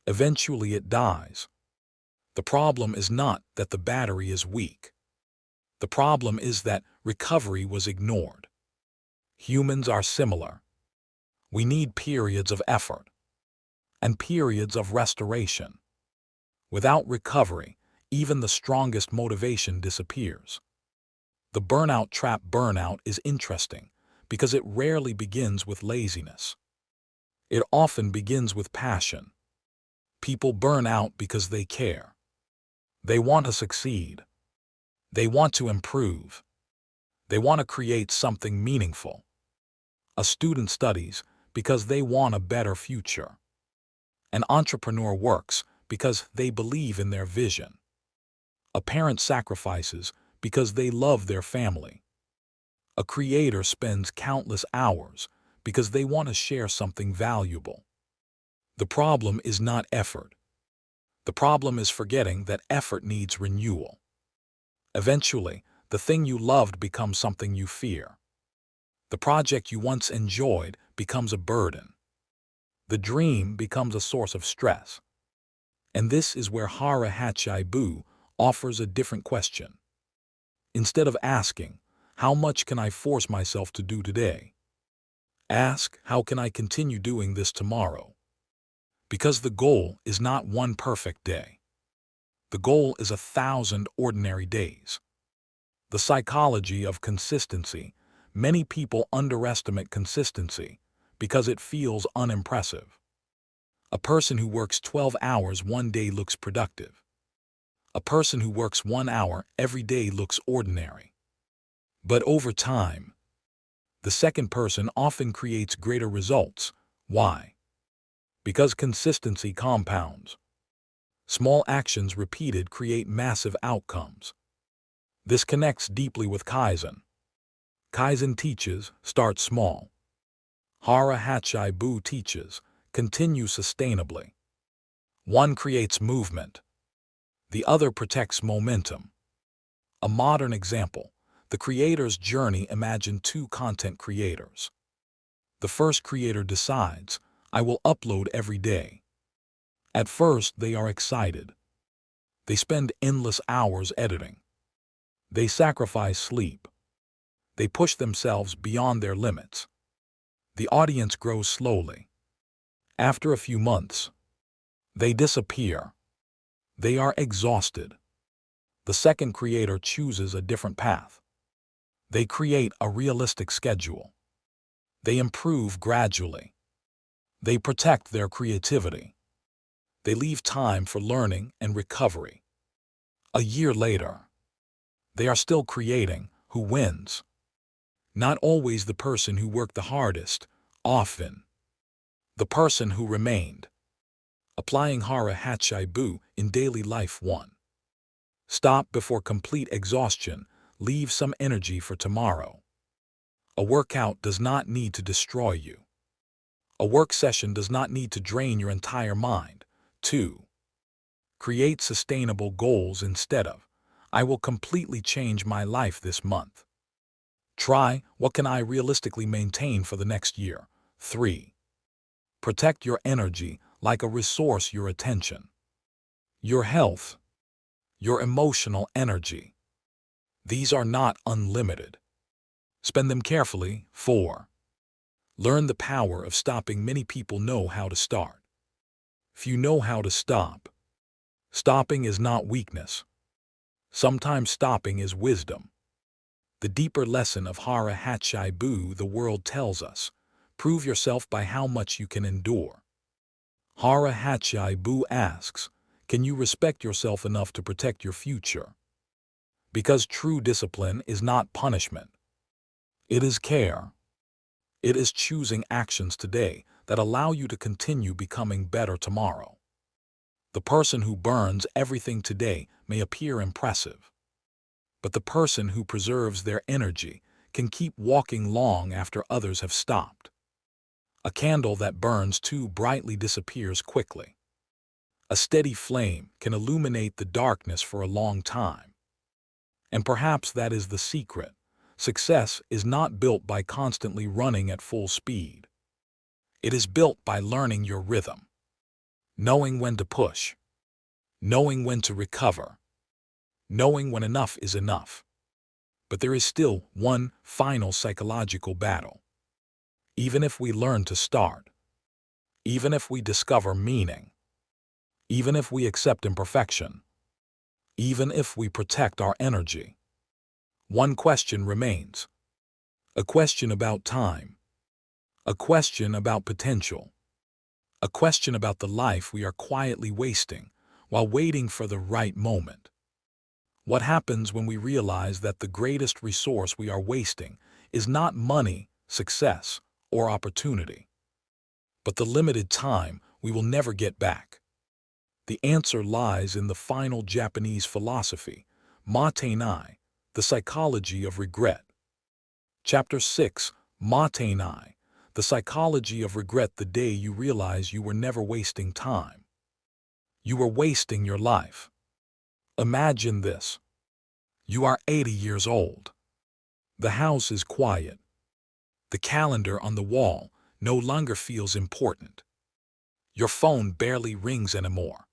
eventually it dies. The problem is not that the battery is weak. The problem is that recovery was ignored. Humans are similar. We need periods of effort and periods of restoration. Without recovery, even the strongest motivation disappears. The burnout trap. Burnout is interesting because it rarely begins with laziness. It often begins with passion. People burn out because they care. They want to succeed. They want to improve. They want to create something meaningful. A student studies because they want a better future. An entrepreneur works because they believe in their vision. A parent sacrifices because they love their family. A creator spends countless hours because they want to share something valuable. The problem is not effort. The problem is forgetting that effort needs renewal. Eventually, the thing you loved becomes something you fear. The project you once enjoyed becomes a burden. The dream becomes a source of stress. And this is where Hara Hachibu offers a different question. Instead of asking, how much can I force myself to do today? Ask, how can I continue doing this tomorrow? Because the goal is not one perfect day. The goal is 1,000 ordinary days. The psychology of consistency. Many people underestimate consistency because it feels unimpressive. A person who works 12 hours one day looks productive. A person who works 1 hour every day looks ordinary. But over time, the second person often creates greater results. Why? Because consistency compounds. Small actions repeated create massive outcomes. This connects deeply with Kaizen. Kaizen teaches, start small. Hara Hachibu teaches, continue sustainably. One creates movement. The other protects momentum. A modern example, the creator's journey. Imagine two content creators. The first creator decides, I will upload every day. At first, they are excited. They spend endless hours editing. They sacrifice sleep. They push themselves beyond their limits. The audience grows slowly. After a few months, they disappear. They are exhausted. The second creator chooses a different path. They create a realistic schedule. They improve gradually. They protect their creativity. They leave time for learning and recovery. A year later, they are still creating. Who wins? Not always the person who worked the hardest, often the person who remained. Applying Hara Hachibu in daily life. 1. Stop before complete exhaustion. Leave some energy for tomorrow. A workout does not need to destroy you. A work session does not need to drain your entire mind. 2. Create sustainable goals instead of, I will completely change my life this month. Try, what can I realistically maintain for the next year? 3. Protect your energy like a resource. Your attention, your health, your emotional energy. These are not unlimited. Spend them carefully. 4. Learn the power of stopping. Many people know how to start. Few know how to stop. Stopping is not weakness. Sometimes stopping is wisdom. The deeper lesson of Hara Hachibu. The world tells us, Prove yourself by how much you can endure. Hara Hachai Bu asks, can you respect yourself enough to protect your future? Because true discipline is not punishment. It is care. It is choosing actions today that allow you to continue becoming better tomorrow. The person who burns everything today may appear impressive, but the person who preserves their energy can keep walking long after others have stopped. A candle that burns too brightly disappears quickly. A steady flame can illuminate the darkness for a long time. And perhaps that is the secret. Success is not built by constantly running at full speed. It is built by learning your rhythm, knowing when to push, knowing when to recover, knowing when enough is enough. But there is still one final psychological battle. Even if we learn to start, even if we discover meaning, even if we accept imperfection, even if we protect our energy, one question remains. A question about time. A question about potential. A question about the life we are quietly wasting while waiting for the right moment. What happens when we realize that the greatest resource we are wasting is not money, success, or opportunity, but the limited time we will never get back? The answer lies in the final Japanese philosophy, Matenai, the psychology of regret. Chapter 6, Matenai, the psychology of regret. The day you realize you were never wasting time. You were wasting your life. Imagine this. You are 80 years old. The house is quiet. The calendar on the wall no longer feels important. Your phone barely rings anymore.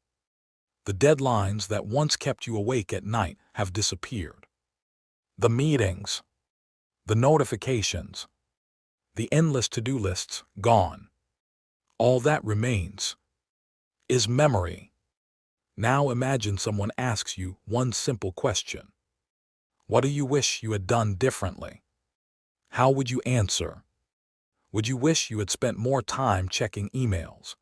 The deadlines that once kept you awake at night have disappeared. The meetings, the notifications, the endless to-do lists gone. All that remains is memory. Now imagine someone asks you one simple question. What do you wish you had done differently? How would you answer? Would you wish you had spent more time checking emails?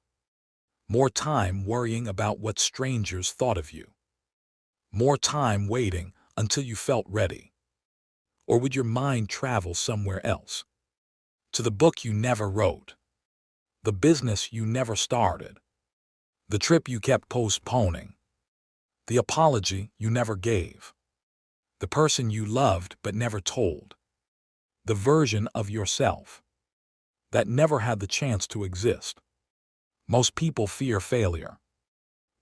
More time worrying about what strangers thought of you? More time waiting until you felt ready? Or would your mind travel somewhere else? To the book you never wrote, the business you never started, the trip you kept postponing, the apology you never gave, the person you loved but never told, the version of yourself that never had the chance to exist. Most people fear failure,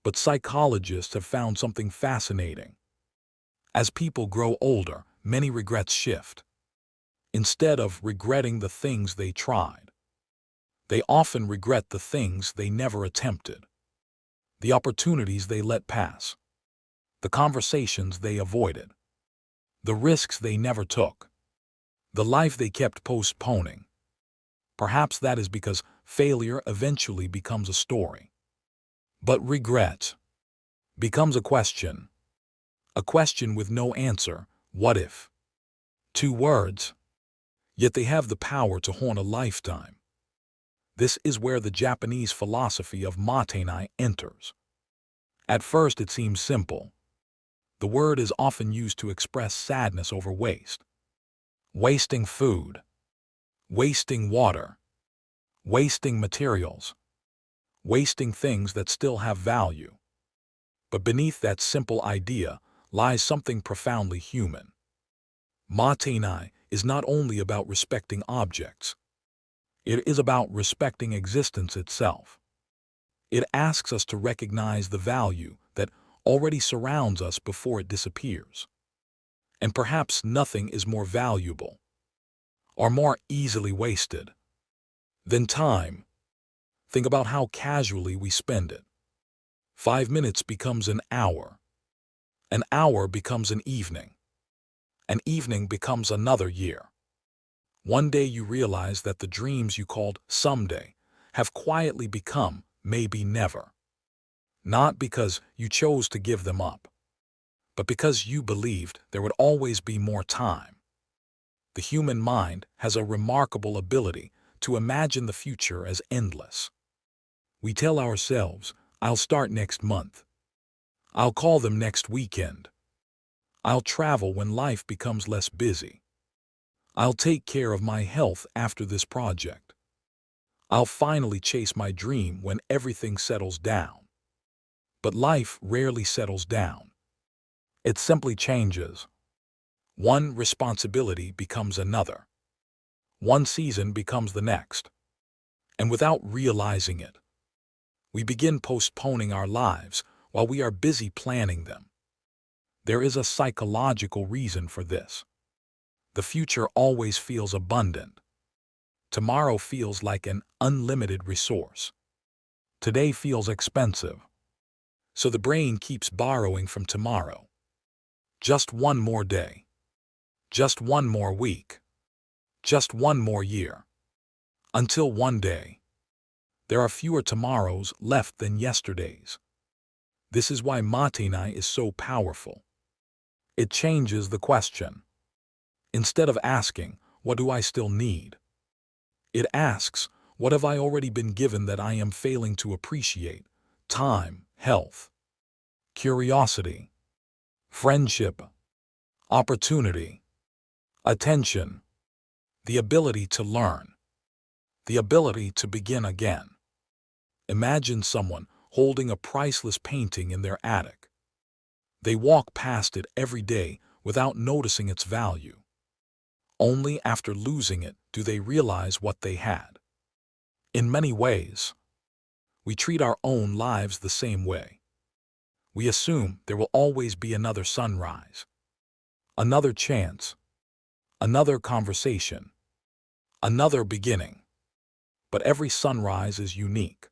but psychologists have found something fascinating. As people grow older, many regrets shift. Instead of regretting the things they tried, they often regret the things they never attempted, the opportunities they let pass, the conversations they avoided, the risks they never took, the life they kept postponing. Perhaps that is because failure eventually becomes a story. But regret becomes a question with no answer. What if? Two words, yet they have the power to haunt a lifetime. This is where the Japanese philosophy of Matenai enters. At first it seems simple. The word is often used to express sadness over waste. Wasting food, wasting water, wasting materials, wasting things that still have value. But beneath that simple idea lies something profoundly human. Matenai is not only about respecting objects. It is about respecting existence itself. It asks us to recognize the value that already surrounds us before it disappears. And perhaps nothing is more valuable or more easily wasted than time. Think about how casually we spend it. 5 minutes becomes an hour becomes an evening becomes another year. One day you realize that the dreams you called someday have quietly become maybe never. Not because you chose to give them up, but because you believed there would always be more time. The human mind has a remarkable ability to imagine the future as endless. We tell ourselves, I'll start next month. I'll call them next weekend. I'll travel when life becomes less busy. I'll take care of my health after this project. I'll finally chase my dream when everything settles down. But life rarely settles down. It simply changes. One responsibility becomes another. One season becomes the next. And without realizing it, we begin postponing our lives while we are busy planning them. There is a psychological reason for this. The future always feels abundant. Tomorrow feels like an unlimited resource. Today feels expensive. So the brain keeps borrowing from tomorrow. Just one more day. Just one more week. Just one more year. Until one day, there are fewer tomorrows left than yesterdays. This is why Matinai is so powerful. It changes the question. Instead of asking, what do I still need? It asks, what have I already been given that I am failing to appreciate? Time, health, curiosity, friendship, opportunity, attention, the ability to learn, the ability to begin again. Imagine someone holding a priceless painting in their attic. They walk past it every day without noticing its value. Only after losing it do they realize what they had. In many ways, we treat our own lives the same way. We assume there will always be another sunrise, another chance, another conversation, another beginning. But every sunrise is unique.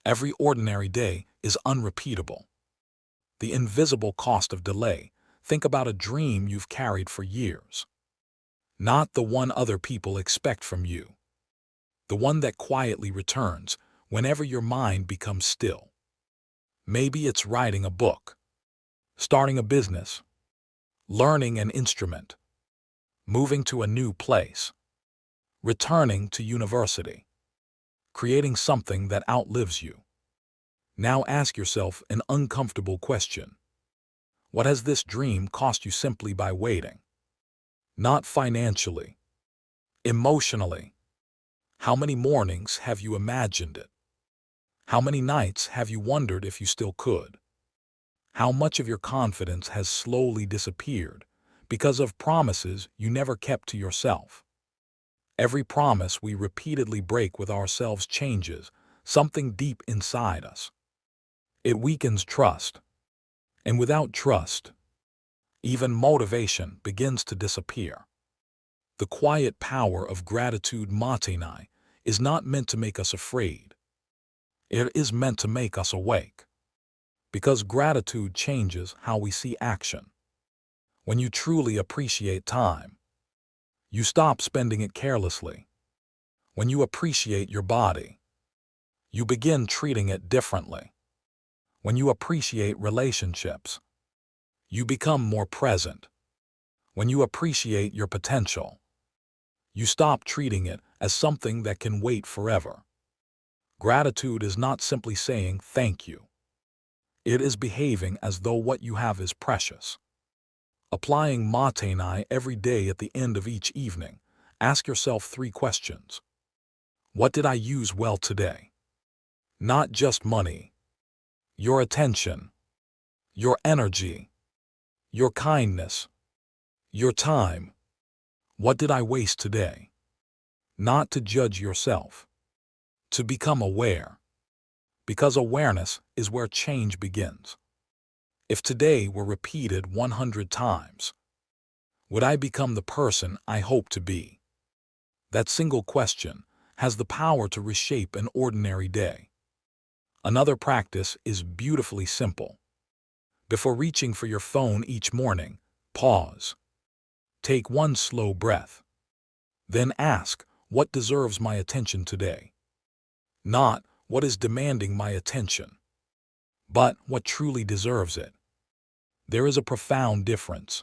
Every ordinary day is unrepeatable. The invisible cost of delay. Think about a dream you've carried for years. Not the one other people expect from you. The one that quietly returns whenever your mind becomes still. Maybe it's writing a book, starting a business, learning an instrument, moving to a new place, returning to university, creating something that outlives you. Now ask yourself an uncomfortable question. What has this dream cost you simply by waiting? Not financially, emotionally. How many mornings have you imagined it? How many nights have you wondered if you still could? How much of your confidence has slowly disappeared because of promises you never kept to yourself? Every promise we repeatedly break with ourselves changes something deep inside us. It weakens trust. And without trust, even motivation begins to disappear. The quiet power of gratitude Matinai is not meant to make us afraid. It is meant to make us awake. Because gratitude changes how we see action. When you truly appreciate time, you stop spending it carelessly. When you appreciate your body, you begin treating it differently. When you appreciate relationships, you become more present. When you appreciate your potential, you stop treating it as something that can wait forever. Gratitude is not simply saying thank you. It is behaving as though what you have is precious. Applying Matinai every day at the end of each evening, ask yourself 3 questions. What did I use well today? Not just money. Your attention, your energy, your kindness, your time. What did I waste today? Not to judge yourself, to become aware. Because awareness is where change begins. If today were repeated 100 times, would I become the person I hope to be? That single question has the power to reshape an ordinary day. Another practice is beautifully simple. Before reaching for your phone each morning, pause. Take one slow breath. Then ask, what deserves my attention today? Not, what is demanding my attention? But what truly deserves it? There is a profound difference.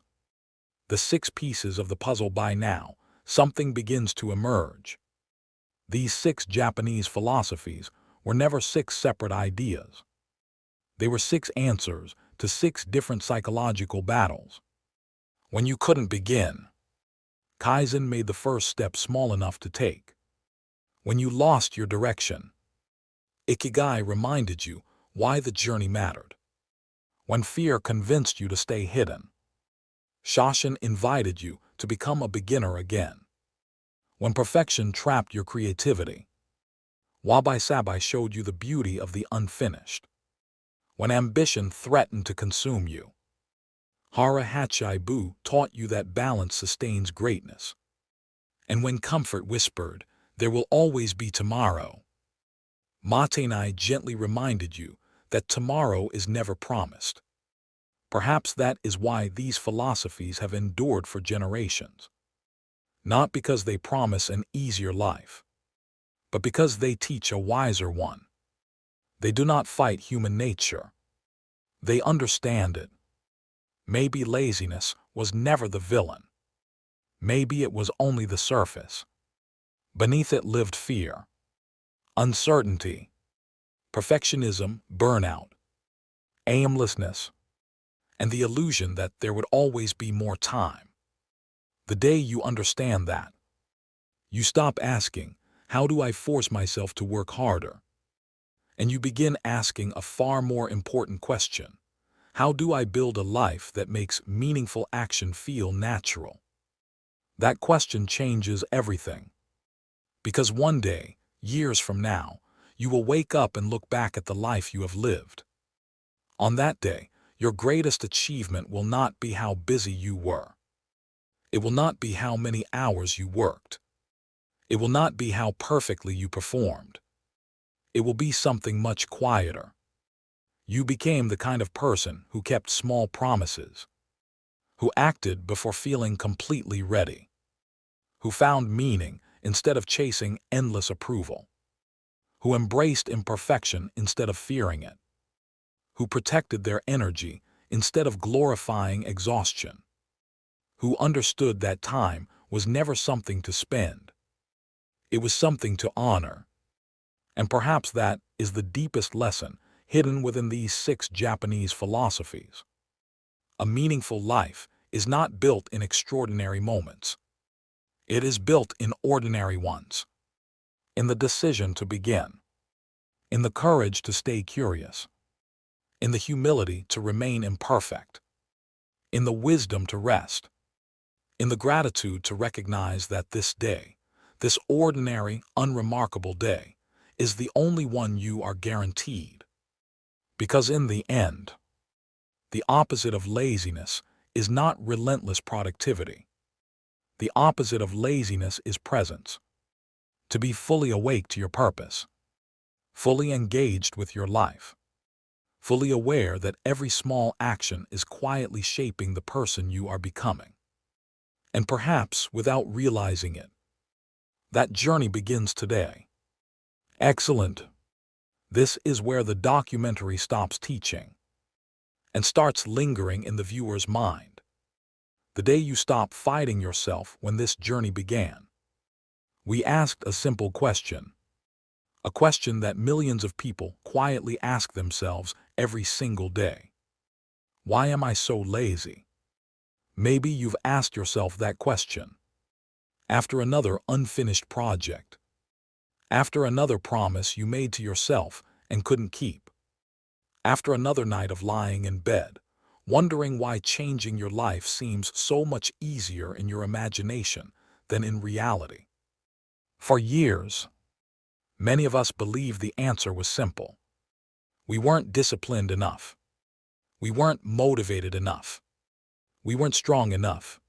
The 6 pieces of the puzzle by now, something begins to emerge. These 6 Japanese philosophies were never 6 separate ideas. They were 6 answers to 6 different psychological battles. When you couldn't begin, Kaizen made the first step small enough to take. When you lost your direction, Ikigai reminded you why the journey mattered. When fear convinced you to stay hidden, Shoshin invited you to become a beginner again. When perfection trapped your creativity, Wabi-Sabi showed you the beauty of the unfinished. When ambition threatened to consume you, Hara Hachai-Bu taught you that balance sustains greatness. And when comfort whispered, "There will always be tomorrow," Matenai gently reminded you that tomorrow is never promised. Perhaps that is why these philosophies have endured for generations. Not because they promise an easier life, but because they teach a wiser one. They do not fight human nature. They understand it. Maybe laziness was never the villain. Maybe it was only the surface. Beneath it lived fear, uncertainty, perfectionism, burnout, aimlessness, and the illusion that there would always be more time. The day you understand that, you stop asking, "How do I force myself to work harder?" And you begin asking a far more important question. How do I build a life that makes meaningful action feel natural? That question changes everything. Because one day, years from now, you will wake up and look back at the life you have lived. On that day, your greatest achievement will not be how busy you were. It will not be how many hours you worked. It will not be how perfectly you performed. It will be something much quieter. You became the kind of person who kept small promises, who acted before feeling completely ready, who found meaning instead of chasing endless approval, who embraced imperfection instead of fearing it, who protected their energy instead of glorifying exhaustion, who understood that time was never something to spend. It was something to honor. And perhaps that is the deepest lesson hidden within these 6 Japanese philosophies. A meaningful life is not built in extraordinary moments. It is built in ordinary ones. In the decision to begin. In the courage to stay curious. In the humility to remain imperfect. In the wisdom to rest. In the gratitude to recognize that this day, this ordinary, unremarkable day, is the only one you are guaranteed. Because in the end, the opposite of laziness is not relentless productivity. The opposite of laziness is presence. To be fully awake to your purpose, fully engaged with your life, fully aware that every small action is quietly shaping the person you are becoming. And perhaps without realizing it, that journey begins today. Excellent. This is where the documentary stops teaching and starts lingering in the viewer's mind. The day you stop fighting yourself when this journey began. We asked a simple question. A question that millions of people quietly ask themselves every single day. Why am I so lazy? Maybe you've asked yourself that question. After another unfinished project. After another promise you made to yourself and couldn't keep. After another night of lying in bed, wondering why changing your life seems so much easier in your imagination than in reality. For years, many of us believed the answer was simple. We weren't disciplined enough. We weren't motivated enough. We weren't strong enough.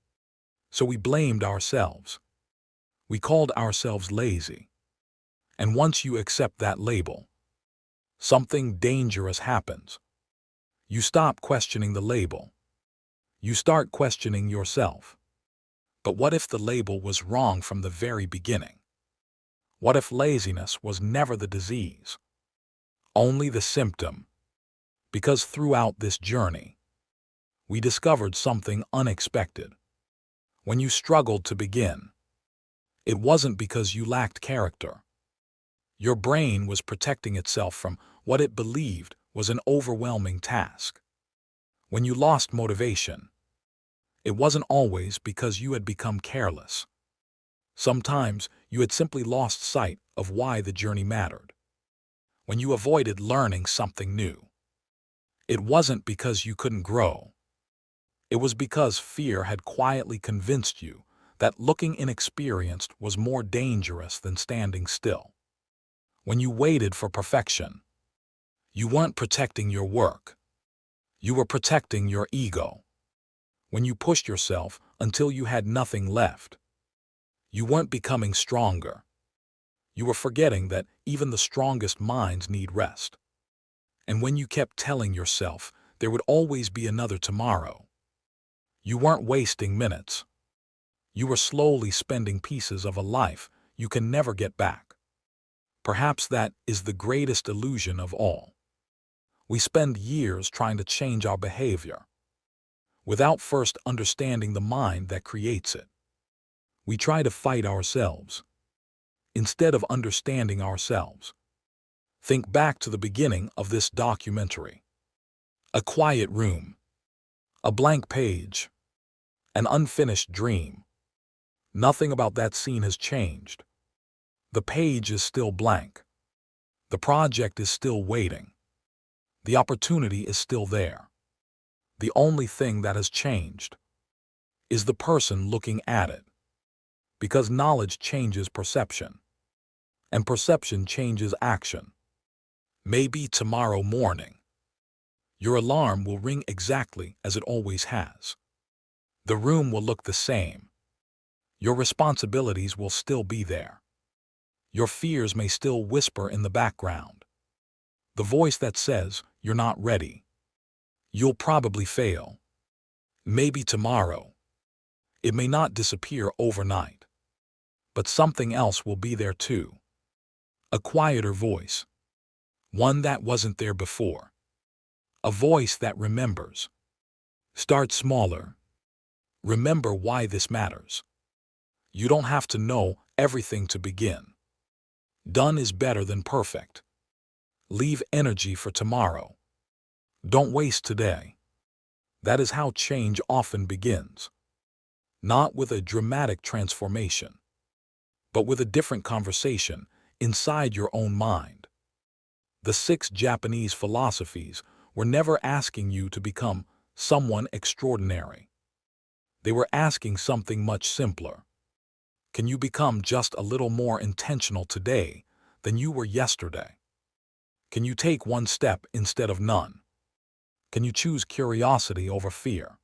So we blamed ourselves. We called ourselves lazy. And once you accept that label, something dangerous happens. You stop questioning the label. You start questioning yourself. But what if the label was wrong from the very beginning? What if laziness was never the disease, only the symptom? Because throughout this journey, we discovered something unexpected. When you struggled to begin, it wasn't because you lacked character. Your brain was protecting itself from what it believed was an overwhelming task. When you lost motivation, it wasn't always because you had become careless. Sometimes you had simply lost sight of why the journey mattered. When you avoided learning something new, it wasn't because you couldn't grow. It was because fear had quietly convinced you that looking inexperienced was more dangerous than standing still. When you waited for perfection, you weren't protecting your work. You were protecting your ego. When you pushed yourself until you had nothing left, you weren't becoming stronger. You were forgetting that even the strongest minds need rest. And when you kept telling yourself there would always be another tomorrow, you weren't wasting minutes. You were slowly spending pieces of a life you can never get back. Perhaps that is the greatest illusion of all. We spend years trying to change our behavior without first understanding the mind that creates it. We try to fight ourselves instead of understanding ourselves. Think back to the beginning of this documentary. A quiet room, a blank page, an unfinished dream. Nothing about that scene has changed. The page is still blank. The project is still waiting. The opportunity is still there. The only thing that has changed is the person looking at it. Because knowledge changes perception, and perception changes action. Maybe tomorrow morning, your alarm will ring exactly as it always has. The room will look the same. Your responsibilities will still be there. Your fears may still whisper in the background. The voice that says, "You're not ready. You'll probably fail. Maybe tomorrow." It may not disappear overnight, but something else will be there too. A quieter voice. One that wasn't there before. A voice that remembers. Start smaller. Remember why this matters. You don't have to know everything to begin. Done is better than perfect. Leave energy for tomorrow. Don't waste today. That is how change often begins. Not with a dramatic transformation, but with a different conversation inside your own mind. The 6 Japanese philosophies were never asking you to become someone extraordinary. They were asking something much simpler. Can you become just a little more intentional today than you were yesterday? Can you take one step instead of none? Can you choose curiosity over fear?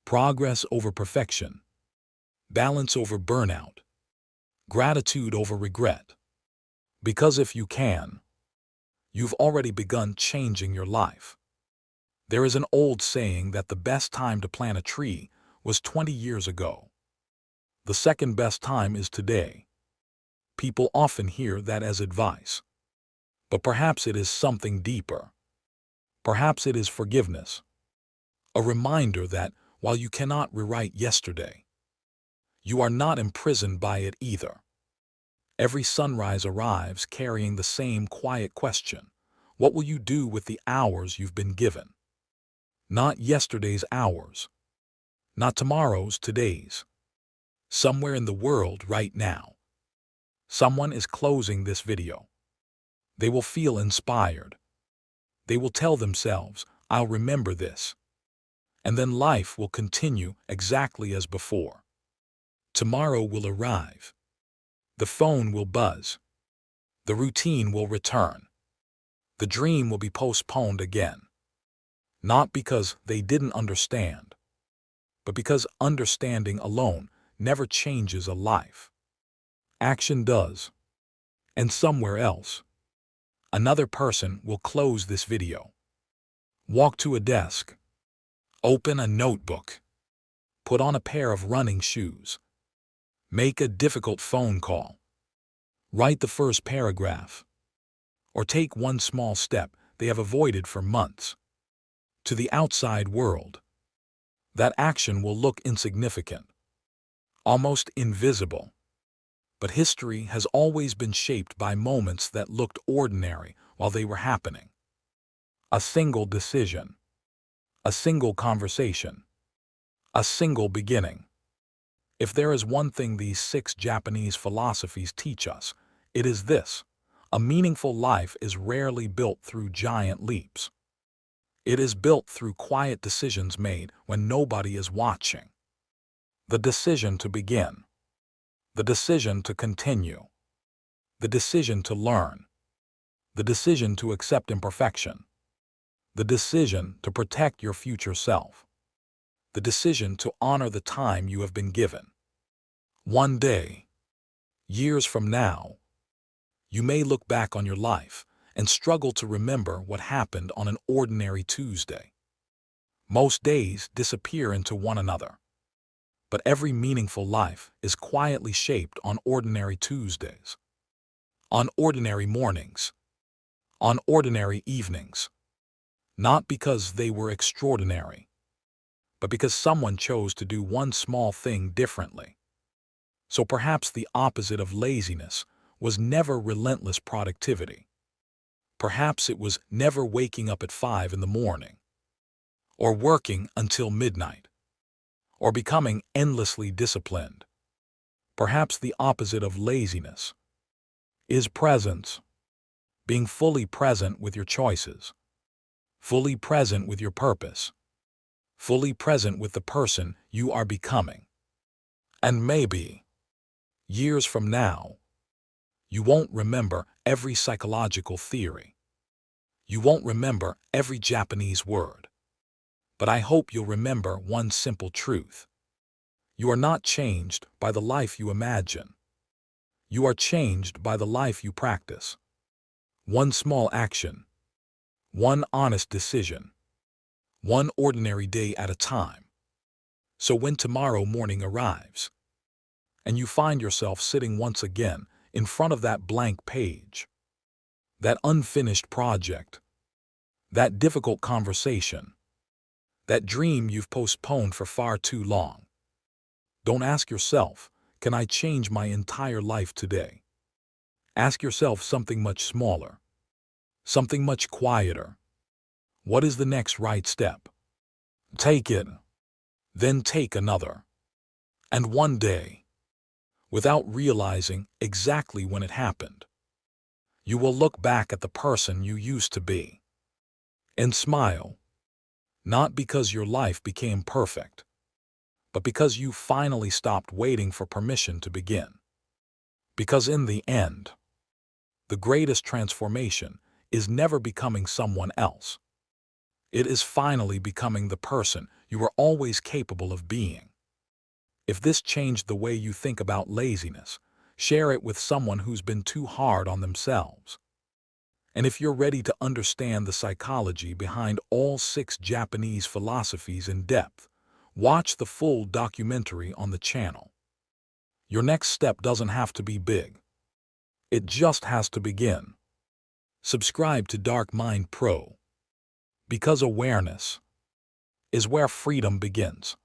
Progress over perfection? Balance over burnout? Gratitude over regret? Because if you can, you've already begun changing your life. There is an old saying that the best time to plant a tree was 20 years ago. The second best time is today. People often hear that as advice. But perhaps it is something deeper. Perhaps it is forgiveness. A reminder that while you cannot rewrite yesterday, you are not imprisoned by it either. Every sunrise arrives carrying the same quiet question. What will you do with the hours you've been given? Not yesterday's hours. Not tomorrow's, today's. Somewhere in the world right now, someone is closing this video. They will feel inspired. They will tell themselves, "I'll remember this." And then life will continue exactly as before. Tomorrow will arrive. The phone will buzz. The routine will return. The dream will be postponed again. Not because they didn't understand, but because understanding alone never changes a life. Action does. And somewhere else, another person will close this video. Walk to a desk. Open a notebook. Put on a pair of running shoes. Make a difficult phone call. Write the first paragraph. Or take one small step they have avoided for months. To the outside world, that action will look insignificant, almost invisible. But history has always been shaped by moments that looked ordinary while they were happening. A single decision, a single conversation, a single beginning. If there is one thing these 6 Japanese philosophies teach us, it is this: a meaningful life is rarely built through giant leaps. It is built through quiet decisions made when nobody is watching. The decision to begin, the decision to continue, the decision to learn, the decision to accept imperfection, the decision to protect your future self, the decision to honor the time you have been given. One day, years from now, you may look back on your life and struggle to remember what happened on an ordinary Tuesday. Most days disappear into one another, but every meaningful life is quietly shaped on ordinary Tuesdays, on ordinary mornings, on ordinary evenings, not because they were extraordinary, but because someone chose to do one small thing differently. So perhaps the opposite of laziness was never relentless productivity. Perhaps it was never waking up at 5 in the morning, or working until midnight, or becoming endlessly disciplined. Perhaps the opposite of laziness is presence, being fully present with your choices, fully present with your purpose, fully present with the person you are becoming. And maybe, years from now, you won't remember every psychological theory. You won't remember every Japanese word. But I hope you'll remember one simple truth. You are not changed by the life you imagine. You are changed by the life you practice. One small action, one honest decision, one ordinary day at a time. So when tomorrow morning arrives, and you find yourself sitting once again in front of that blank page, that unfinished project, that difficult conversation, that dream you've postponed for far too long, don't ask yourself, can I change my entire life today? Ask yourself something much smaller, something much quieter. What is the next right step? Take it, then take another. And one day, without realizing exactly when it happened, you will look back at the person you used to be and smile, not because your life became perfect, but because you finally stopped waiting for permission to begin. Because in the end, the greatest transformation is never becoming someone else. It is finally becoming the person you were always capable of being. If this changed the way you think about laziness, share it with someone who's been too hard on themselves. And if you're ready to understand the psychology behind all 6 Japanese philosophies in depth, watch the full documentary on the channel. Your next step doesn't have to be big. It just has to begin. Subscribe to Dark Mind Pro, because awareness is where freedom begins.